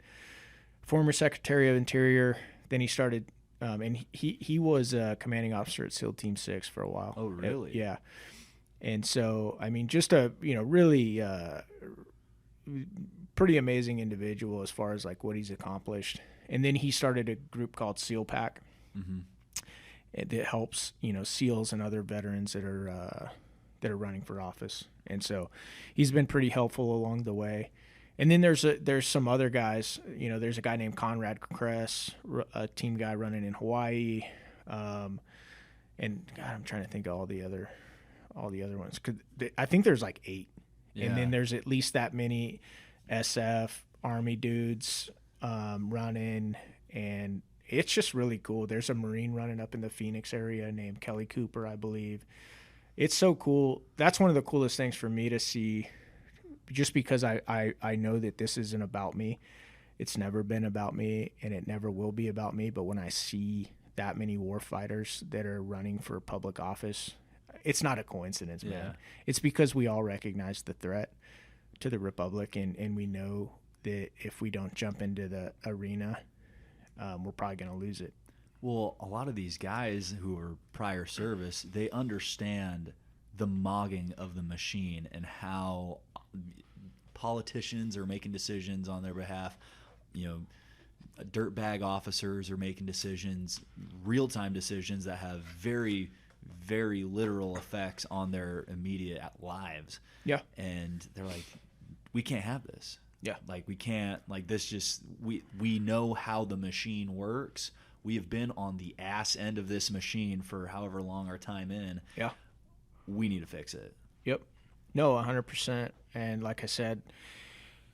former Secretary of Interior. Then he started. And he was a commanding officer at SEAL Team 6 for a while. Oh, really? Yeah. And so, I mean, just a, really pretty amazing individual as far as like what he's accomplished. And then he started a group called SEAL Pack that helps, SEALs and other veterans that are running for office. And so he's been pretty helpful along the way. And then there's some other guys. There's a guy named Conrad Kress, a team guy running in Hawaii, and God, I'm trying to think of all the other ones. I think there's like 8, and then there's at least that many SF Army dudes running, and it's just really cool. There's a Marine running up in the Phoenix area named Kelly Cooper, I believe. It's so cool. That's one of the coolest things for me to see. Just because I know that this isn't about me. It's never been about me, and it never will be about me. But when I see that many warfighters that are running for public office, it's not a coincidence, man. It's because we all recognize the threat to the Republic, and we know that if we don't jump into the arena, we're probably going to lose it. Well, a lot of these guys who are prior service, they understand the mogging of the machine and how politicians are making decisions on their behalf. Dirtbag officers are making decisions, real-time decisions that have very, very literal effects on their immediate lives. Yeah. And they're like, we can't have this. Yeah. Like, we can't, like, this just, we know how the machine works. We have been on the ass end of this machine for however long our time in. Yeah. We need to fix it. Yep. No, 100%. And like I said,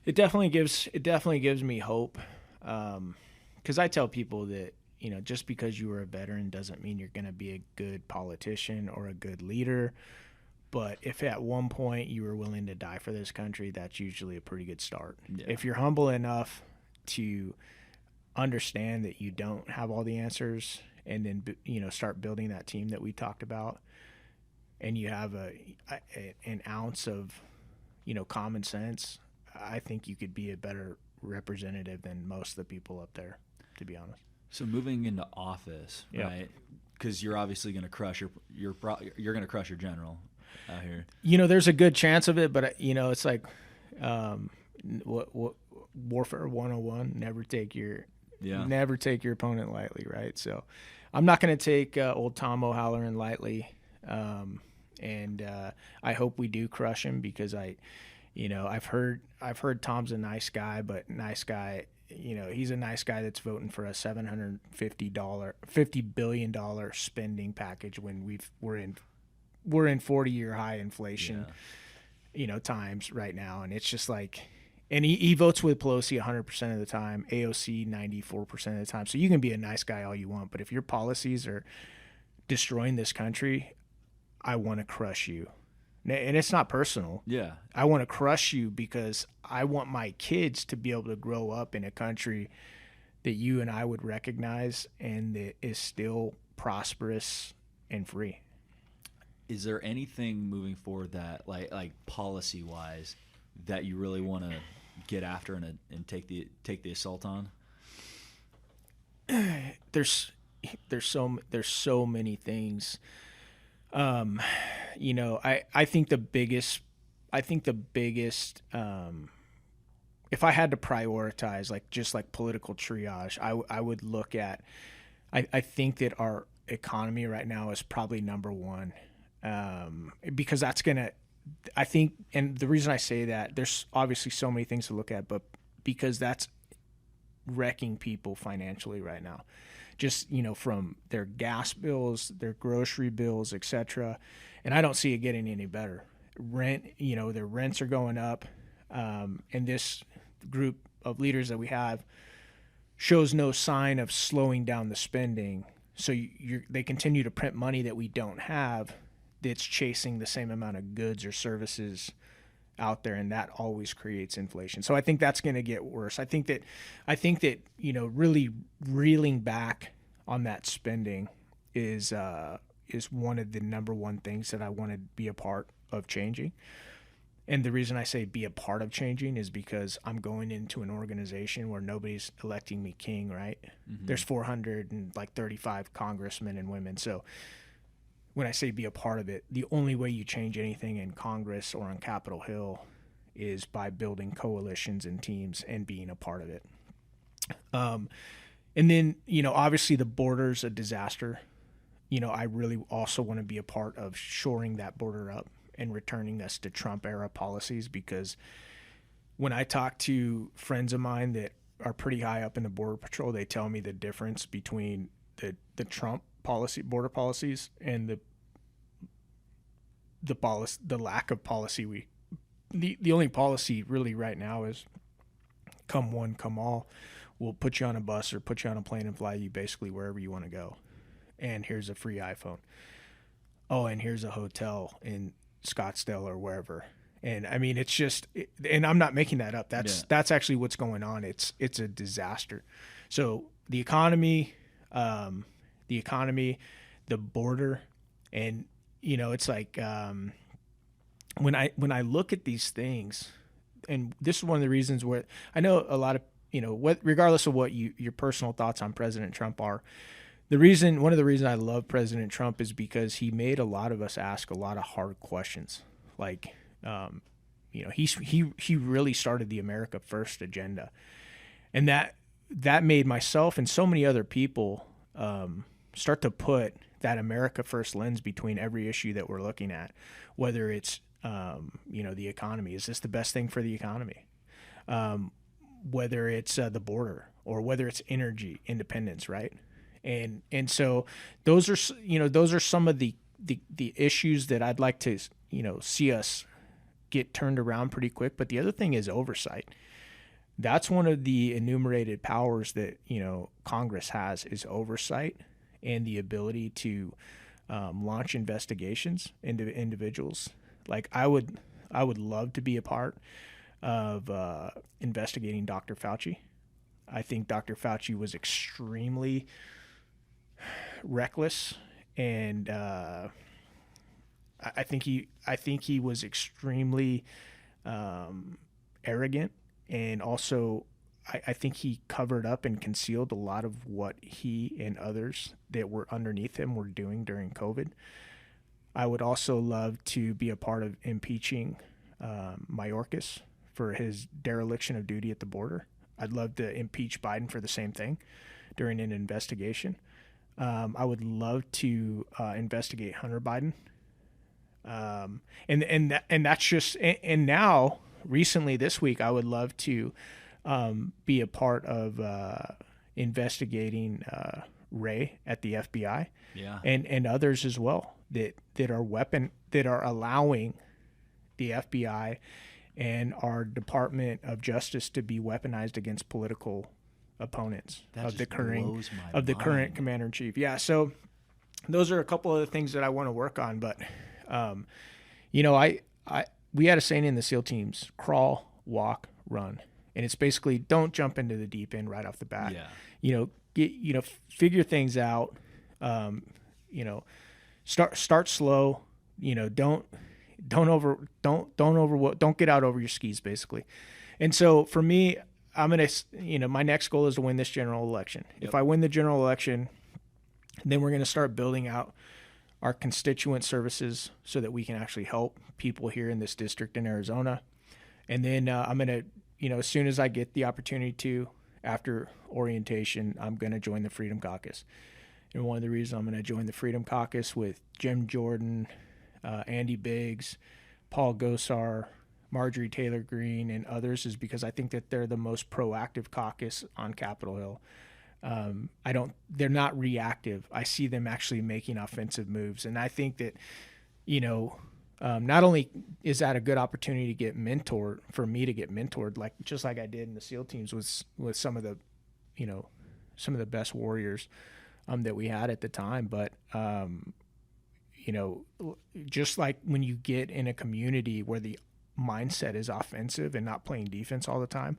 it definitely gives me hope. Because I tell people that, just because you are a veteran doesn't mean you're going to be a good politician or a good leader. But if at one point you were willing to die for this country, that's usually a pretty good start. Yeah. If you're humble enough to understand that you don't have all the answers, and then start building that team that we talked about, and you have an ounce of common sense, I think you could be a better representative than most of the people up there, to be honest. So moving into office, right? Because you're obviously going to crush you're going to crush your general out here. There's a good chance of it, but it's like what Warfare 101. Never take your opponent lightly, right? So I'm not going to take old Tom O'Halloran lightly, and I hope we do crush him, because I've heard Tom's a nice guy, but nice guy. He's a nice guy that's voting for a $50 billion spending package when we're in 40-year high inflation, times right now. And it's just like, and he votes with Pelosi 100% of the time, AOC 94% of the time. So you can be a nice guy all you want, but if your policies are destroying this country, I want to crush you. And it's not personal. Yeah. I want to crush you because I want my kids to be able to grow up in a country that you and I would recognize and that is still prosperous and free. Is there anything moving forward that, like policy-wise, that you really want to get after and take the assault on? There's so many things. I think the biggest, if I had to prioritize, just like political triage, I would look at, I think that our economy right now is probably number one, because that's going to, I think, and the reason I say that, there's obviously so many things to look at, but because that's wrecking people financially right now. Just, from their gas bills, their grocery bills, etc. And I don't see it getting any better. Rent, their rents are going up. And this group of leaders that we have shows no sign of slowing down the spending. So they continue to print money that we don't have, that's chasing the same amount of goods or services out there, and that always creates inflation. So I think that's going to get worse. I think that really reeling back on that spending is one of the number one things that I want to be a part of changing. And the reason I say be a part of changing is because I'm going into an organization where nobody's electing me king, right? Mm-hmm. There's 435 congressmen and women. So when I say be a part of it, the only way you change anything in Congress or on Capitol Hill is by building coalitions and teams and being a part of it. And then, obviously the border's a disaster. I really also want to be a part of shoring that border up and returning us to Trump-era policies, because when I talk to friends of mine that are pretty high up in the Border Patrol, they tell me the difference between the Trump border policies and the lack of policy. The only policy really right now is come one, come all. We'll put you on a bus or put you on a plane and fly you basically wherever you want to go. And here's a free iPhone. Oh, and here's a hotel in Scottsdale or wherever. And I mean, it's just, and I'm not making that up. That's actually what's going on. It's a disaster. So the economy, the border, and it's like when I look at these things, and this is one of the reasons where I know a lot of regardless of what your personal thoughts on President Trump are, one of the reasons I love President Trump is because he made a lot of us ask a lot of hard questions. Like, he really started the America First agenda, and that made myself and so many other people start to put that America First lens between every issue that we're looking at, whether it's the economy. Is this the best thing for the economy? Whether it's the border, or whether it's energy independence, right? And so those are some of the issues that I'd like to see us get turned around pretty quick. But the other thing is oversight. That's one of the enumerated powers that Congress has, is oversight and the ability to launch investigations into individuals. Like I would love to be a part of investigating Dr. Fauci. I think Dr. Fauci was extremely reckless, and I think he was extremely arrogant, and also I think he covered up and concealed a lot of what he and others that were underneath him were doing during COVID. I would also love to be a part of impeaching Mayorkas for his dereliction of duty at the border. I'd love to impeach Biden for the same thing during an investigation. I would love to investigate Hunter Biden. And that's just, and now recently this week, I would love to be a part of investigating Ray at the FBI, and others as well that are allowing the FBI and our Department of Justice to be weaponized against political opponents of the current commander in chief. Yeah, so those are a couple of the things that I want to work on. But we had a saying in the SEAL teams: crawl, walk, run. And it's basically don't jump into the deep end right off the bat. Yeah. Figure things out. Start slow. Don't get out over your skis, basically. And so for me, I'm going to, my next goal is to win this general election. Yep. If I win the general election, then we're going to start building out our constituent services so that we can actually help people here in this district in Arizona. And then I'm going to, as soon as I get the opportunity to, after orientation, I'm going to join the Freedom Caucus. And one of the reasons I'm going to join the Freedom Caucus with Jim Jordan, Andy Biggs, Paul Gosar, Marjorie Taylor Greene, and others is because I think that they're the most proactive caucus on Capitol Hill. They're not reactive. I see them actually making offensive moves. And I think that, not only is that a good opportunity to get mentored, for me to get mentored, just like I did in the SEAL teams with some of the, some of the best warriors that we had at the time. But, just like when you get in a community where the mindset is offensive and not playing defense all the time,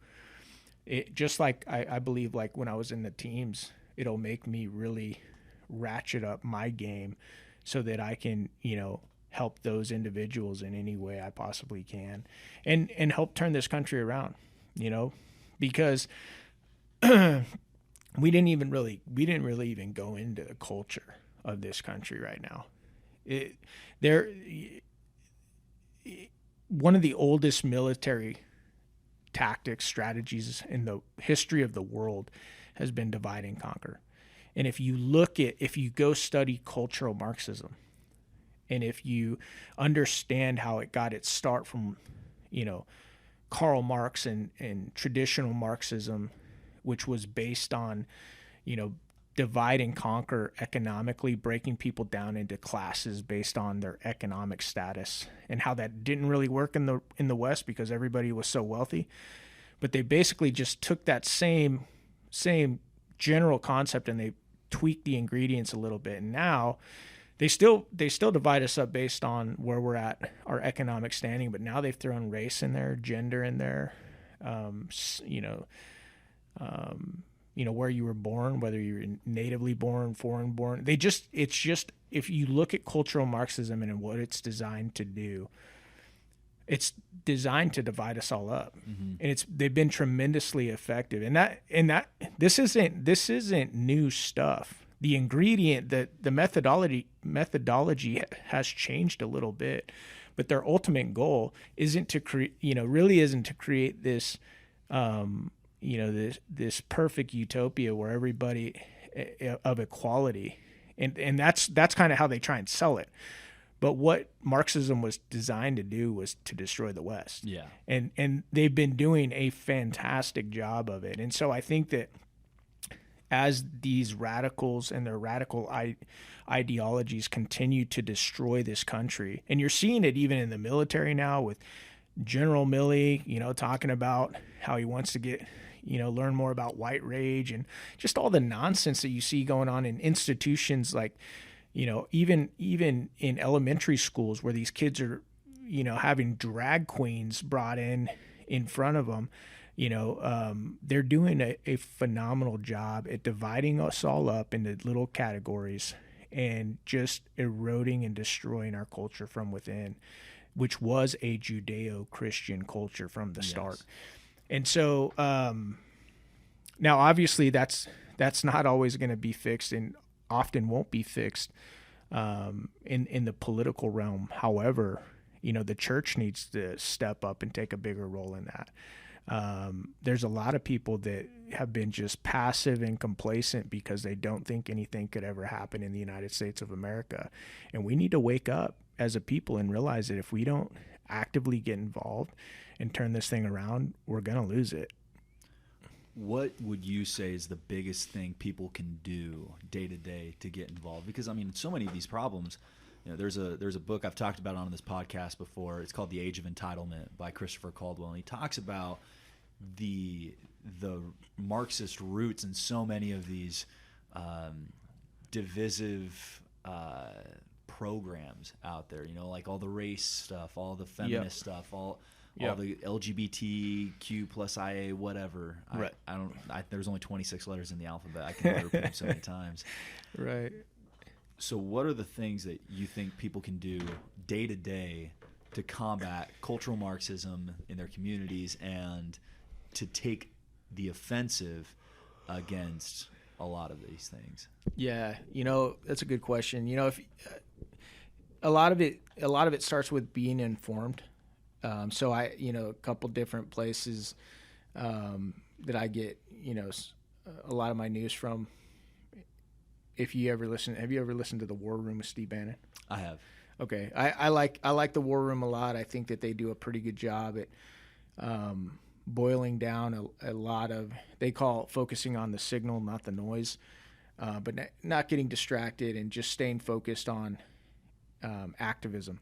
it just like I believe like when I was in the teams, it'll make me really ratchet up my game so that I can, help those individuals in any way I possibly can and help turn this country around, because we didn't really even go into the culture of this country right now. One of the oldest military tactics, strategies in the history of the world has been divide and conquer. And if you go study cultural Marxism, and if you understand how it got its start from, Karl Marx and traditional Marxism, which was based on, divide and conquer economically, breaking people down into classes based on their economic status, and how that didn't really work in the West because everybody was so wealthy. But they basically just took that same general concept and they tweaked the ingredients a little bit. And now they still divide us up based on where we're at, our economic standing, but now they've thrown race in there, gender in there, where you were born, whether you're natively born, foreign born. It's just if you look at cultural Marxism and what it's designed to do, it's designed to divide us all up. Mm-hmm. And they've been tremendously effective. And that this isn't new stuff. The ingredient, the methodology has changed a little bit, but their ultimate goal isn't to create this, this perfect utopia where everybody of equality, and that's kind of how they try and sell it. But what Marxism was designed to do was to destroy the West. Yeah, and they've been doing a fantastic job of it. And so I think that as these radicals and their radical ideologies continue to destroy this country, and you're seeing it even in the military now with General Milley, talking about how he wants to get, learn more about white rage and just all the nonsense that you see going on in institutions like, even in elementary schools where these kids are, having drag queens brought in front of them. They're doing a phenomenal job at dividing us all up into little categories and just eroding and destroying our culture from within, which was a Judeo-Christian culture from the start. And so now obviously that's not always going to be fixed, and often won't be fixed in the political realm. However, the church needs to step up and take a bigger role in that. There's a lot of people that have been just passive and complacent because they don't think anything could ever happen in the United States of America. And we need to wake up as a people and realize that if we don't actively get involved and turn this thing around, we're going to lose it. What would you say is the biggest thing people can do day to day to get involved? Because so many of these problems, there's a book I've talked about on this podcast before. It's called The Age of Entitlement by Christopher Caldwell, and he talks about the Marxist roots in so many of these divisive programs out there. Like all the race stuff, all the feminist stuff, all the LGBTQ plus IA whatever. Right. There's only 26 letters in the alphabet. I can never repeat them so many times. Right. So what are the things that you think people can do day to day to combat cultural Marxism in their communities and to take the offensive against a lot of these things? Yeah, that's a good question. If a lot of it starts with being informed. So I, a couple different places that I get, a lot of my news from. Have you ever listened to The War Room with Steve Bannon? I have. Okay. I like The War Room a lot. I think that they do a pretty good job at boiling down a lot of, they call it focusing on the signal, not the noise, but not getting distracted and just staying focused on activism.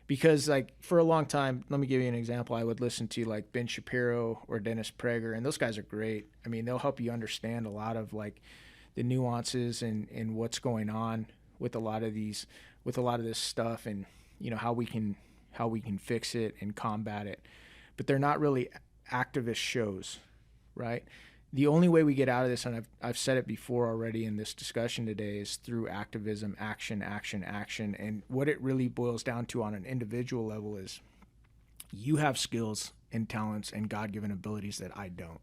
Because for a long time, let me give you an example. I would listen to Ben Shapiro or Dennis Prager, and those guys are great. They'll help you understand a lot of the nuances and what's going on with a lot of this stuff, and how we can fix it and combat it. But they're not really activist shows, right? The only way we get out of this, and I've said it before already in this discussion today, is through activism, action. And what it really boils down to on an individual level is you have skills and talents and God-given abilities that I don't,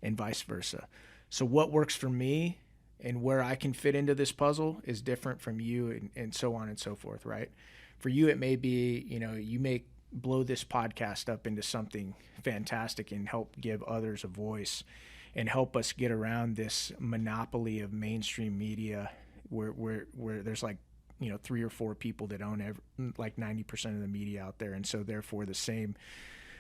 and vice versa. So what works for me and where I can fit into this puzzle is different from you, and so on and so forth, right? For you, it may be, you may blow this podcast up into something fantastic and help give others a voice and help us get around this monopoly of mainstream media where there's 3 or 4 people that own 90% of the media out there. And so therefore the same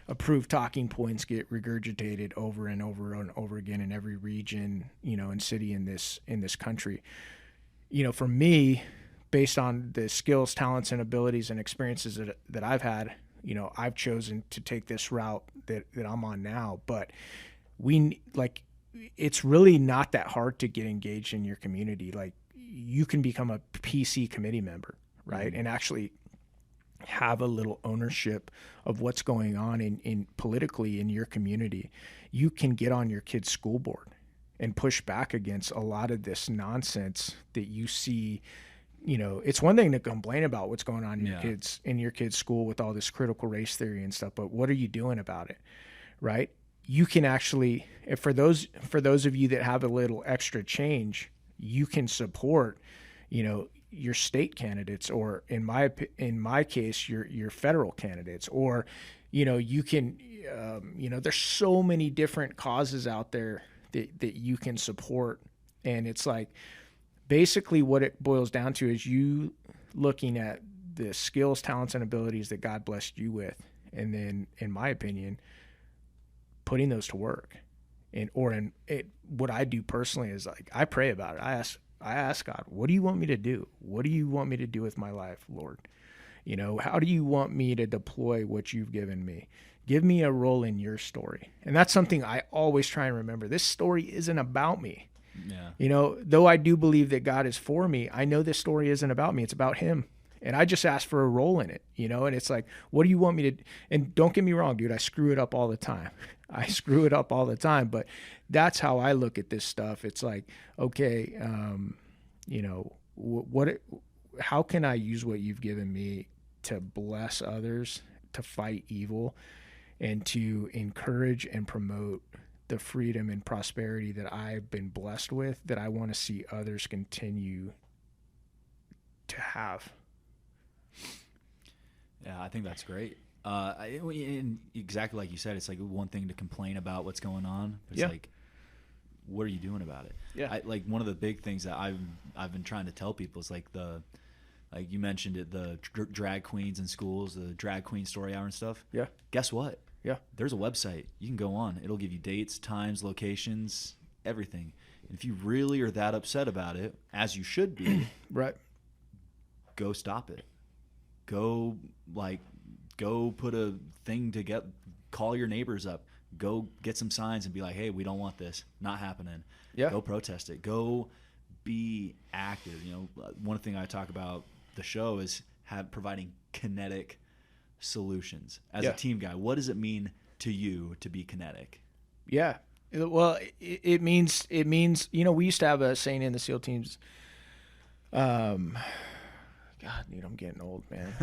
approved talking points get regurgitated over and over and over again in every region, and city in this country. For me, based on the skills, talents, and abilities and experiences that I've had, I've chosen to take this route that I'm on now. But it's really not that hard to get engaged in your community. You can become a PC committee member, right? Mm-hmm. And actually have a little ownership of what's going on in politically in your community. You can get on your kid's school board and push back against a lot of this nonsense that you see. It's one thing to complain about what's going on in your kid's school with all this critical race theory and stuff, but what are you doing about it, right? You can actually, for those of you that have a little extra change, you can support, your state candidates, or in my case, your federal candidates, or, you can, there's so many different causes out there that you can support. And it's basically what it boils down to is you looking at the skills, talents, and abilities that God blessed you with. And then, in my opinion, putting those to work. What I do personally is I pray about it. I ask God, what do you want me to do? What do you want me to do with my life, Lord? How do you want me to deploy what you've given me? Give me a role in your story. And that's something I always try and remember. This story isn't about me. Yeah. Though I do believe that God is for me, I know this story isn't about me. It's about him. And I just asked for a role in it, you know, and it's like, what do you want me to, and don't get me wrong, dude, I screw it up all the time. I screw it up all the time, but that's how I look at this stuff. It's like, okay, you know, how can I use what you've given me to bless others, to fight evil, and to encourage and promote the freedom and prosperity that I've been blessed with, that I want to see others continue to have. Yeah, I think that's great. And exactly like you said, it's like one thing to complain about what's going on. But it's like, what are you doing about it? Yeah. Like one of the big things that I've been trying to tell people is like like you mentioned it, the drag queens in schools, the drag queen story hour and stuff. Yeah. Guess what? Yeah. There's a website. You can go on. It'll give you dates, times, locations, everything. And if you really are that upset about it, as you should be, right, go stop it. Go put a thing to call your neighbors up. Go get some signs and be like, hey, we don't want this. Not happening. Yeah. Go protest it. Go be active. You know, one thing I talk about the show is providing kinetic solutions. As a team guy, what does it mean to you to be kinetic? Yeah. Well, it means, you know, we used to have a saying in the SEAL teams, God, dude, I'm getting old, man.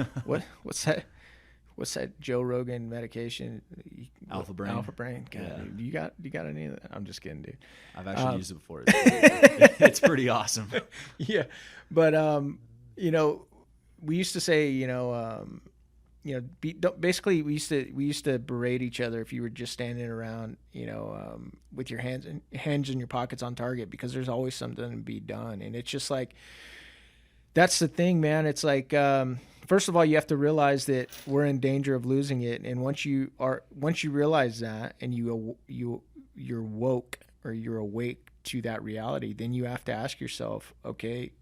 What's that Joe Rogan medication? Alpha Brain. Alpha Brain. God, Yeah. dude, you got any of that? I'm just kidding, dude. I've actually used it before. It's pretty awesome. Yeah. But, you know, we used to say, basically we used to berate each other if you were just standing around, with your hands in your pockets on target, because there's always something to be done. And it's just like, that's the thing, man. It's like, first of all, you have to realize that we're in danger of losing it. And once you realize that, and you're woke, or you're awake to that reality, then you have to ask yourself, okay,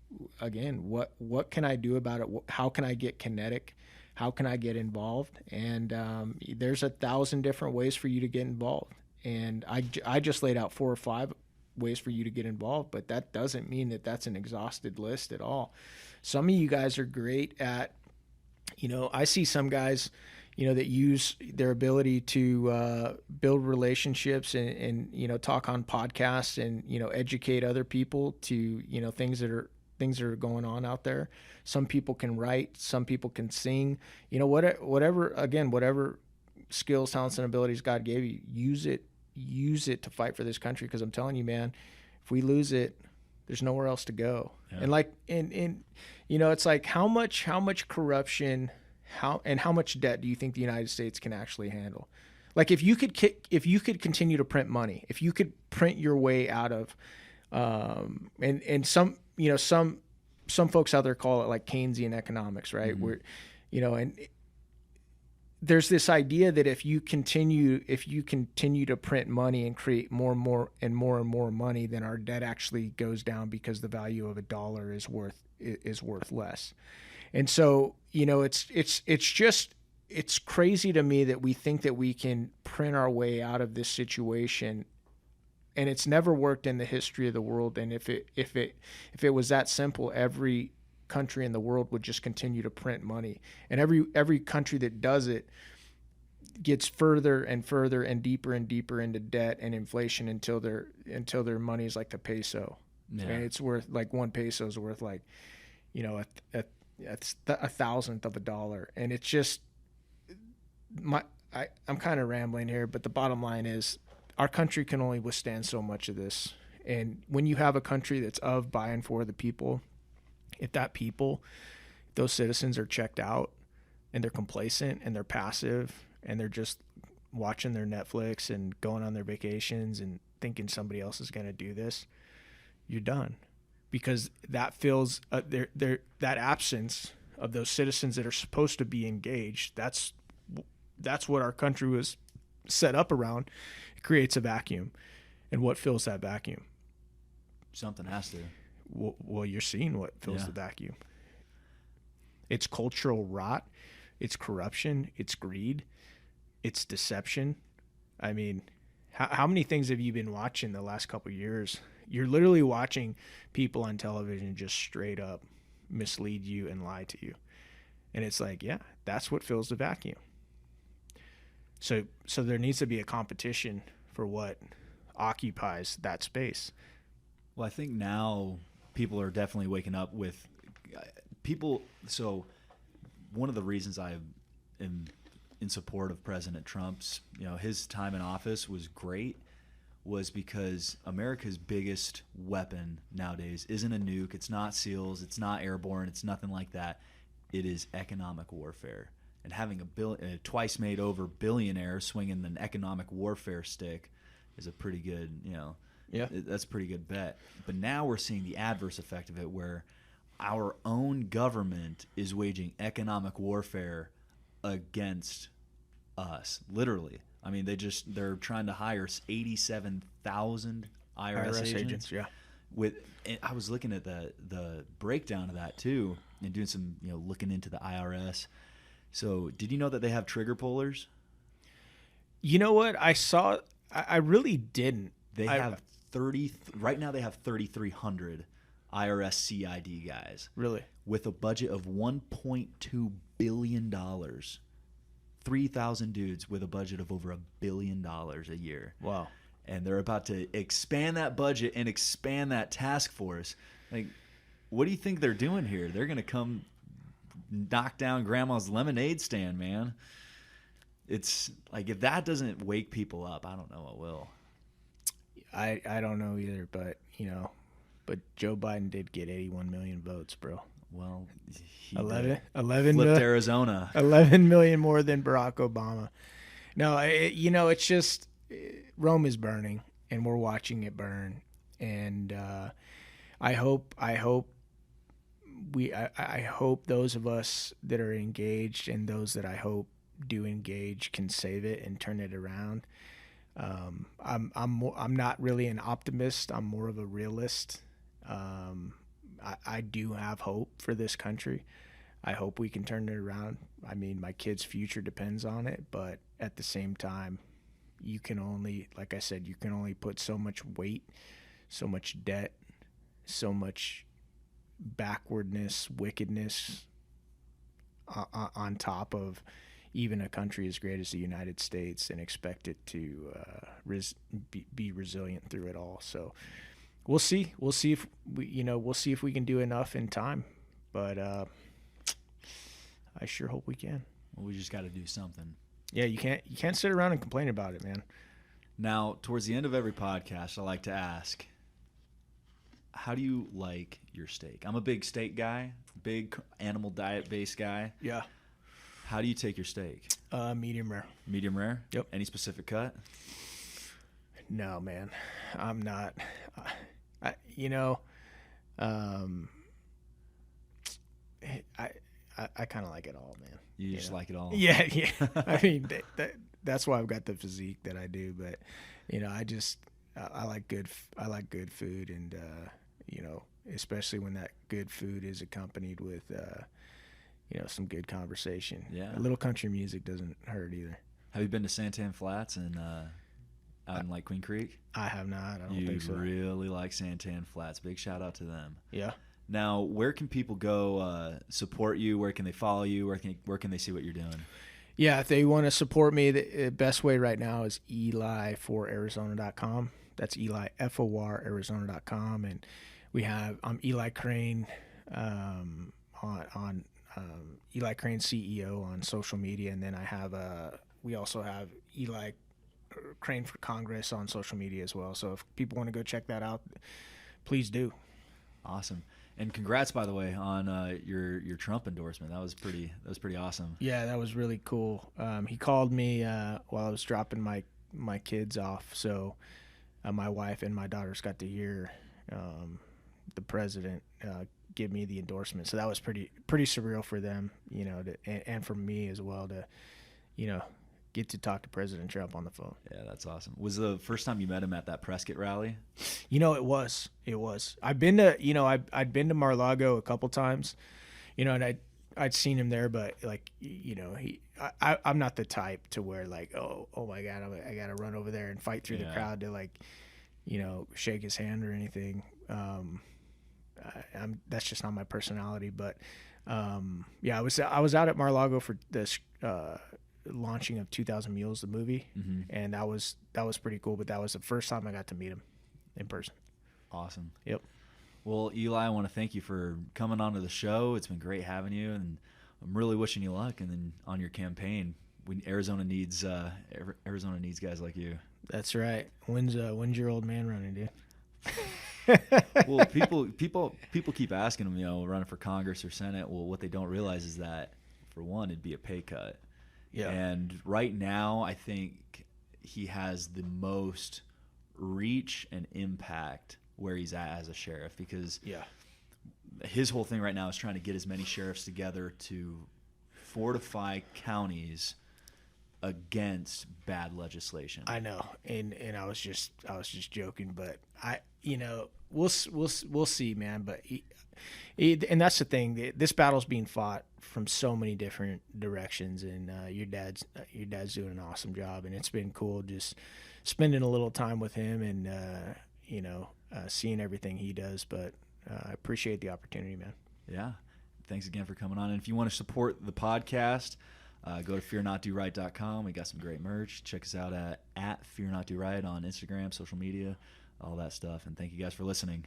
again, what can I do about it? How can I get kinetic? How can I get involved? And there's 1,000 different ways for you to get involved. And I just laid out 4 or 5 ways for you to get involved, but that doesn't mean that that's an exhausted list at all. Some of you guys are great at, I see some guys, that use their ability to build relationships and talk on podcasts and, educate other people to, things that are going on out there. Some people can write, some people can sing, whatever skills, talents, and abilities God gave you, use it to fight for this country. Cause I'm telling you, man, if we lose it, there's nowhere else to go. Yeah. And it's like, how much corruption, how much debt do you think the United States can actually handle? Like if you could continue to print money, if you could print your way out of, and some folks out there call it like Keynesian economics, right? Mm-hmm. Where, and there's this idea that if you continue to print money and create more and more money, then our debt actually goes down because the value of $1 is worth less. And so, it's crazy to me that we think that we can print our way out of this situation. And it's never worked in the history of the world. And if it was that simple, every country in the world would just continue to print money. And every country that does it gets further and further and deeper into debt and inflation until their money is like the peso. Yeah. And it's worth like 1 peso is worth like, a thousandth of $1. And it's just I'm kind of rambling here, but the bottom line is our country can only withstand so much of this. And when you have a country that's of, by, and for the people, if those citizens are checked out and they're complacent and they're passive and they're just watching their Netflix and going on their vacations and thinking somebody else is going to do this, you're done. Because that feels that absence of those citizens that are supposed to be engaged, that's what our country was set up around. It creates a vacuum. And what fills that vacuum? Something has to. Well, you're seeing what fills the vacuum. It's cultural rot. It's corruption. It's greed. It's deception. I mean, how many things have you been watching the last couple of years? You're literally watching people on television just straight up mislead you and lie to you. And it's like, yeah, that's what fills the vacuum. So there needs to be a competition for what occupies that space. Well, I think now people are definitely waking up with people. So one of the reasons I am in support of President Trump's, his time in office was great, was because America's biggest weapon nowadays isn't a nuke. It's not SEALs. It's not airborne. It's nothing like that. It is economic warfare. And having a twice made over billionaire swinging an economic warfare stick is a pretty good, that's a pretty good bet. But now we're seeing the adverse effect of it, where our own government is waging economic warfare against us, literally. I mean, they're trying to hire 87,000 IRS agents. Yeah. I was looking at the breakdown of that too, and doing some looking into the IRS. So, did you know that they have trigger pullers? You know what? I really didn't. They have 30 right now. They have 3,300 IRS CID guys. Really? With a budget of $1.2 billion. 3,000 dudes with a budget of over $1 billion a year. Wow. And they're about to expand that budget and expand that task force. Like, what do you think they're doing here? They're going to come knock down grandma's lemonade stand, man. It's like, if that doesn't wake people up, I don't know what will. I don't know either, but Joe Biden did get 81 million votes, bro. Well, 11 flipped Arizona. 11 million more than Barack Obama. No, it's just Rome is burning, and we're watching it burn. And I hope those of us that are engaged, and those that I hope do engage, can save it and turn it around. I'm not really an optimist. I'm more of a realist. I do have hope for this country. I hope we can turn it around. I mean, my kids' future depends on it, but at the same time, you can only put so much weight, so much debt, so much backwardness, wickedness on top of even a country as great as the United States, and expect it to be resilient through it all. So we'll see if we can do enough in time, but I sure hope we can. Well, we just got to do something. Yeah, you can't sit around and complain about it, man. Now, towards the end of every podcast, I like to ask, how do you like your steak? I'm a big steak guy, big animal diet based guy. Yeah. How do you take your steak? Medium rare. Medium rare? Yep. Any specific cut? No, man. I'm not. I kind of like it all, man. You just like it all? Yeah. I mean, that's why I've got the physique that I do. But I like good food, and especially when that good food is accompanied with some good conversation. Yeah. A little country music doesn't hurt either. Have you been to Santan Flats and out in like Queen Creek? I have not. I don't think so. You really like Santan Flats. Big shout out to them. Yeah. Now, where can people go support you? Where can they follow you? Where can they see what you're doing? Yeah, if they want to support me, the best way right now is eli4arizona.com. That's Eli, F-O-R, Arizona.com. And I'm Eli Crane on Eli Crane CEO on social media. And then we also have Eli Crane for Congress on social media as well. So if people want to go check that out, please do. Awesome. And congrats, by the way, on your Trump endorsement. That was pretty awesome. Yeah, that was really cool. He called me while I was dropping my kids off, so my wife and my daughters got to hear the president give me the endorsement. So that was pretty surreal for them, and for me as well to, get to talk to President Trump on the phone. Yeah, that's awesome. Was the first time you met him at that Prescott rally? It was. I've been to, I'd been to Mar-a-Lago a couple times, and I'd seen him there, but I'm not the type to where like, oh my God, I got to run over there and fight through the crowd to like, shake his hand or anything. That's just not my personality, but Yeah, I was out at Mar-a-Lago for this launching of 2,000 Mules, the movie, and that was pretty cool. But that was the first time I got to meet him in person. Awesome. Yep. Well, Eli, I want to thank you for coming on to the show. It's been great having you, and I'm really wishing you luck. And then on your campaign, Arizona needs guys like you. That's right. When's your old man running, dude? Well, people keep asking him, running for Congress or Senate. Well, what they don't realize is that, for one, it'd be a pay cut. Yeah. And right now, I think he has the most reach and impact where he's at as a sheriff, because his whole thing right now is trying to get as many sheriffs together to fortify counties against bad legislation. I know, and I was just joking, but we'll see, man. But and that's the thing. This battle's being fought from so many different directions, and your dad's doing an awesome job, and it's been cool just spending a little time with him and seeing everything he does. But I appreciate the opportunity, man. Yeah, thanks again for coming on. And if you want to support the podcast, go to fearnotdoright.com. We got some great merch. Check us out at fearnotdoright on Instagram, social media, all that stuff. And thank you guys for listening.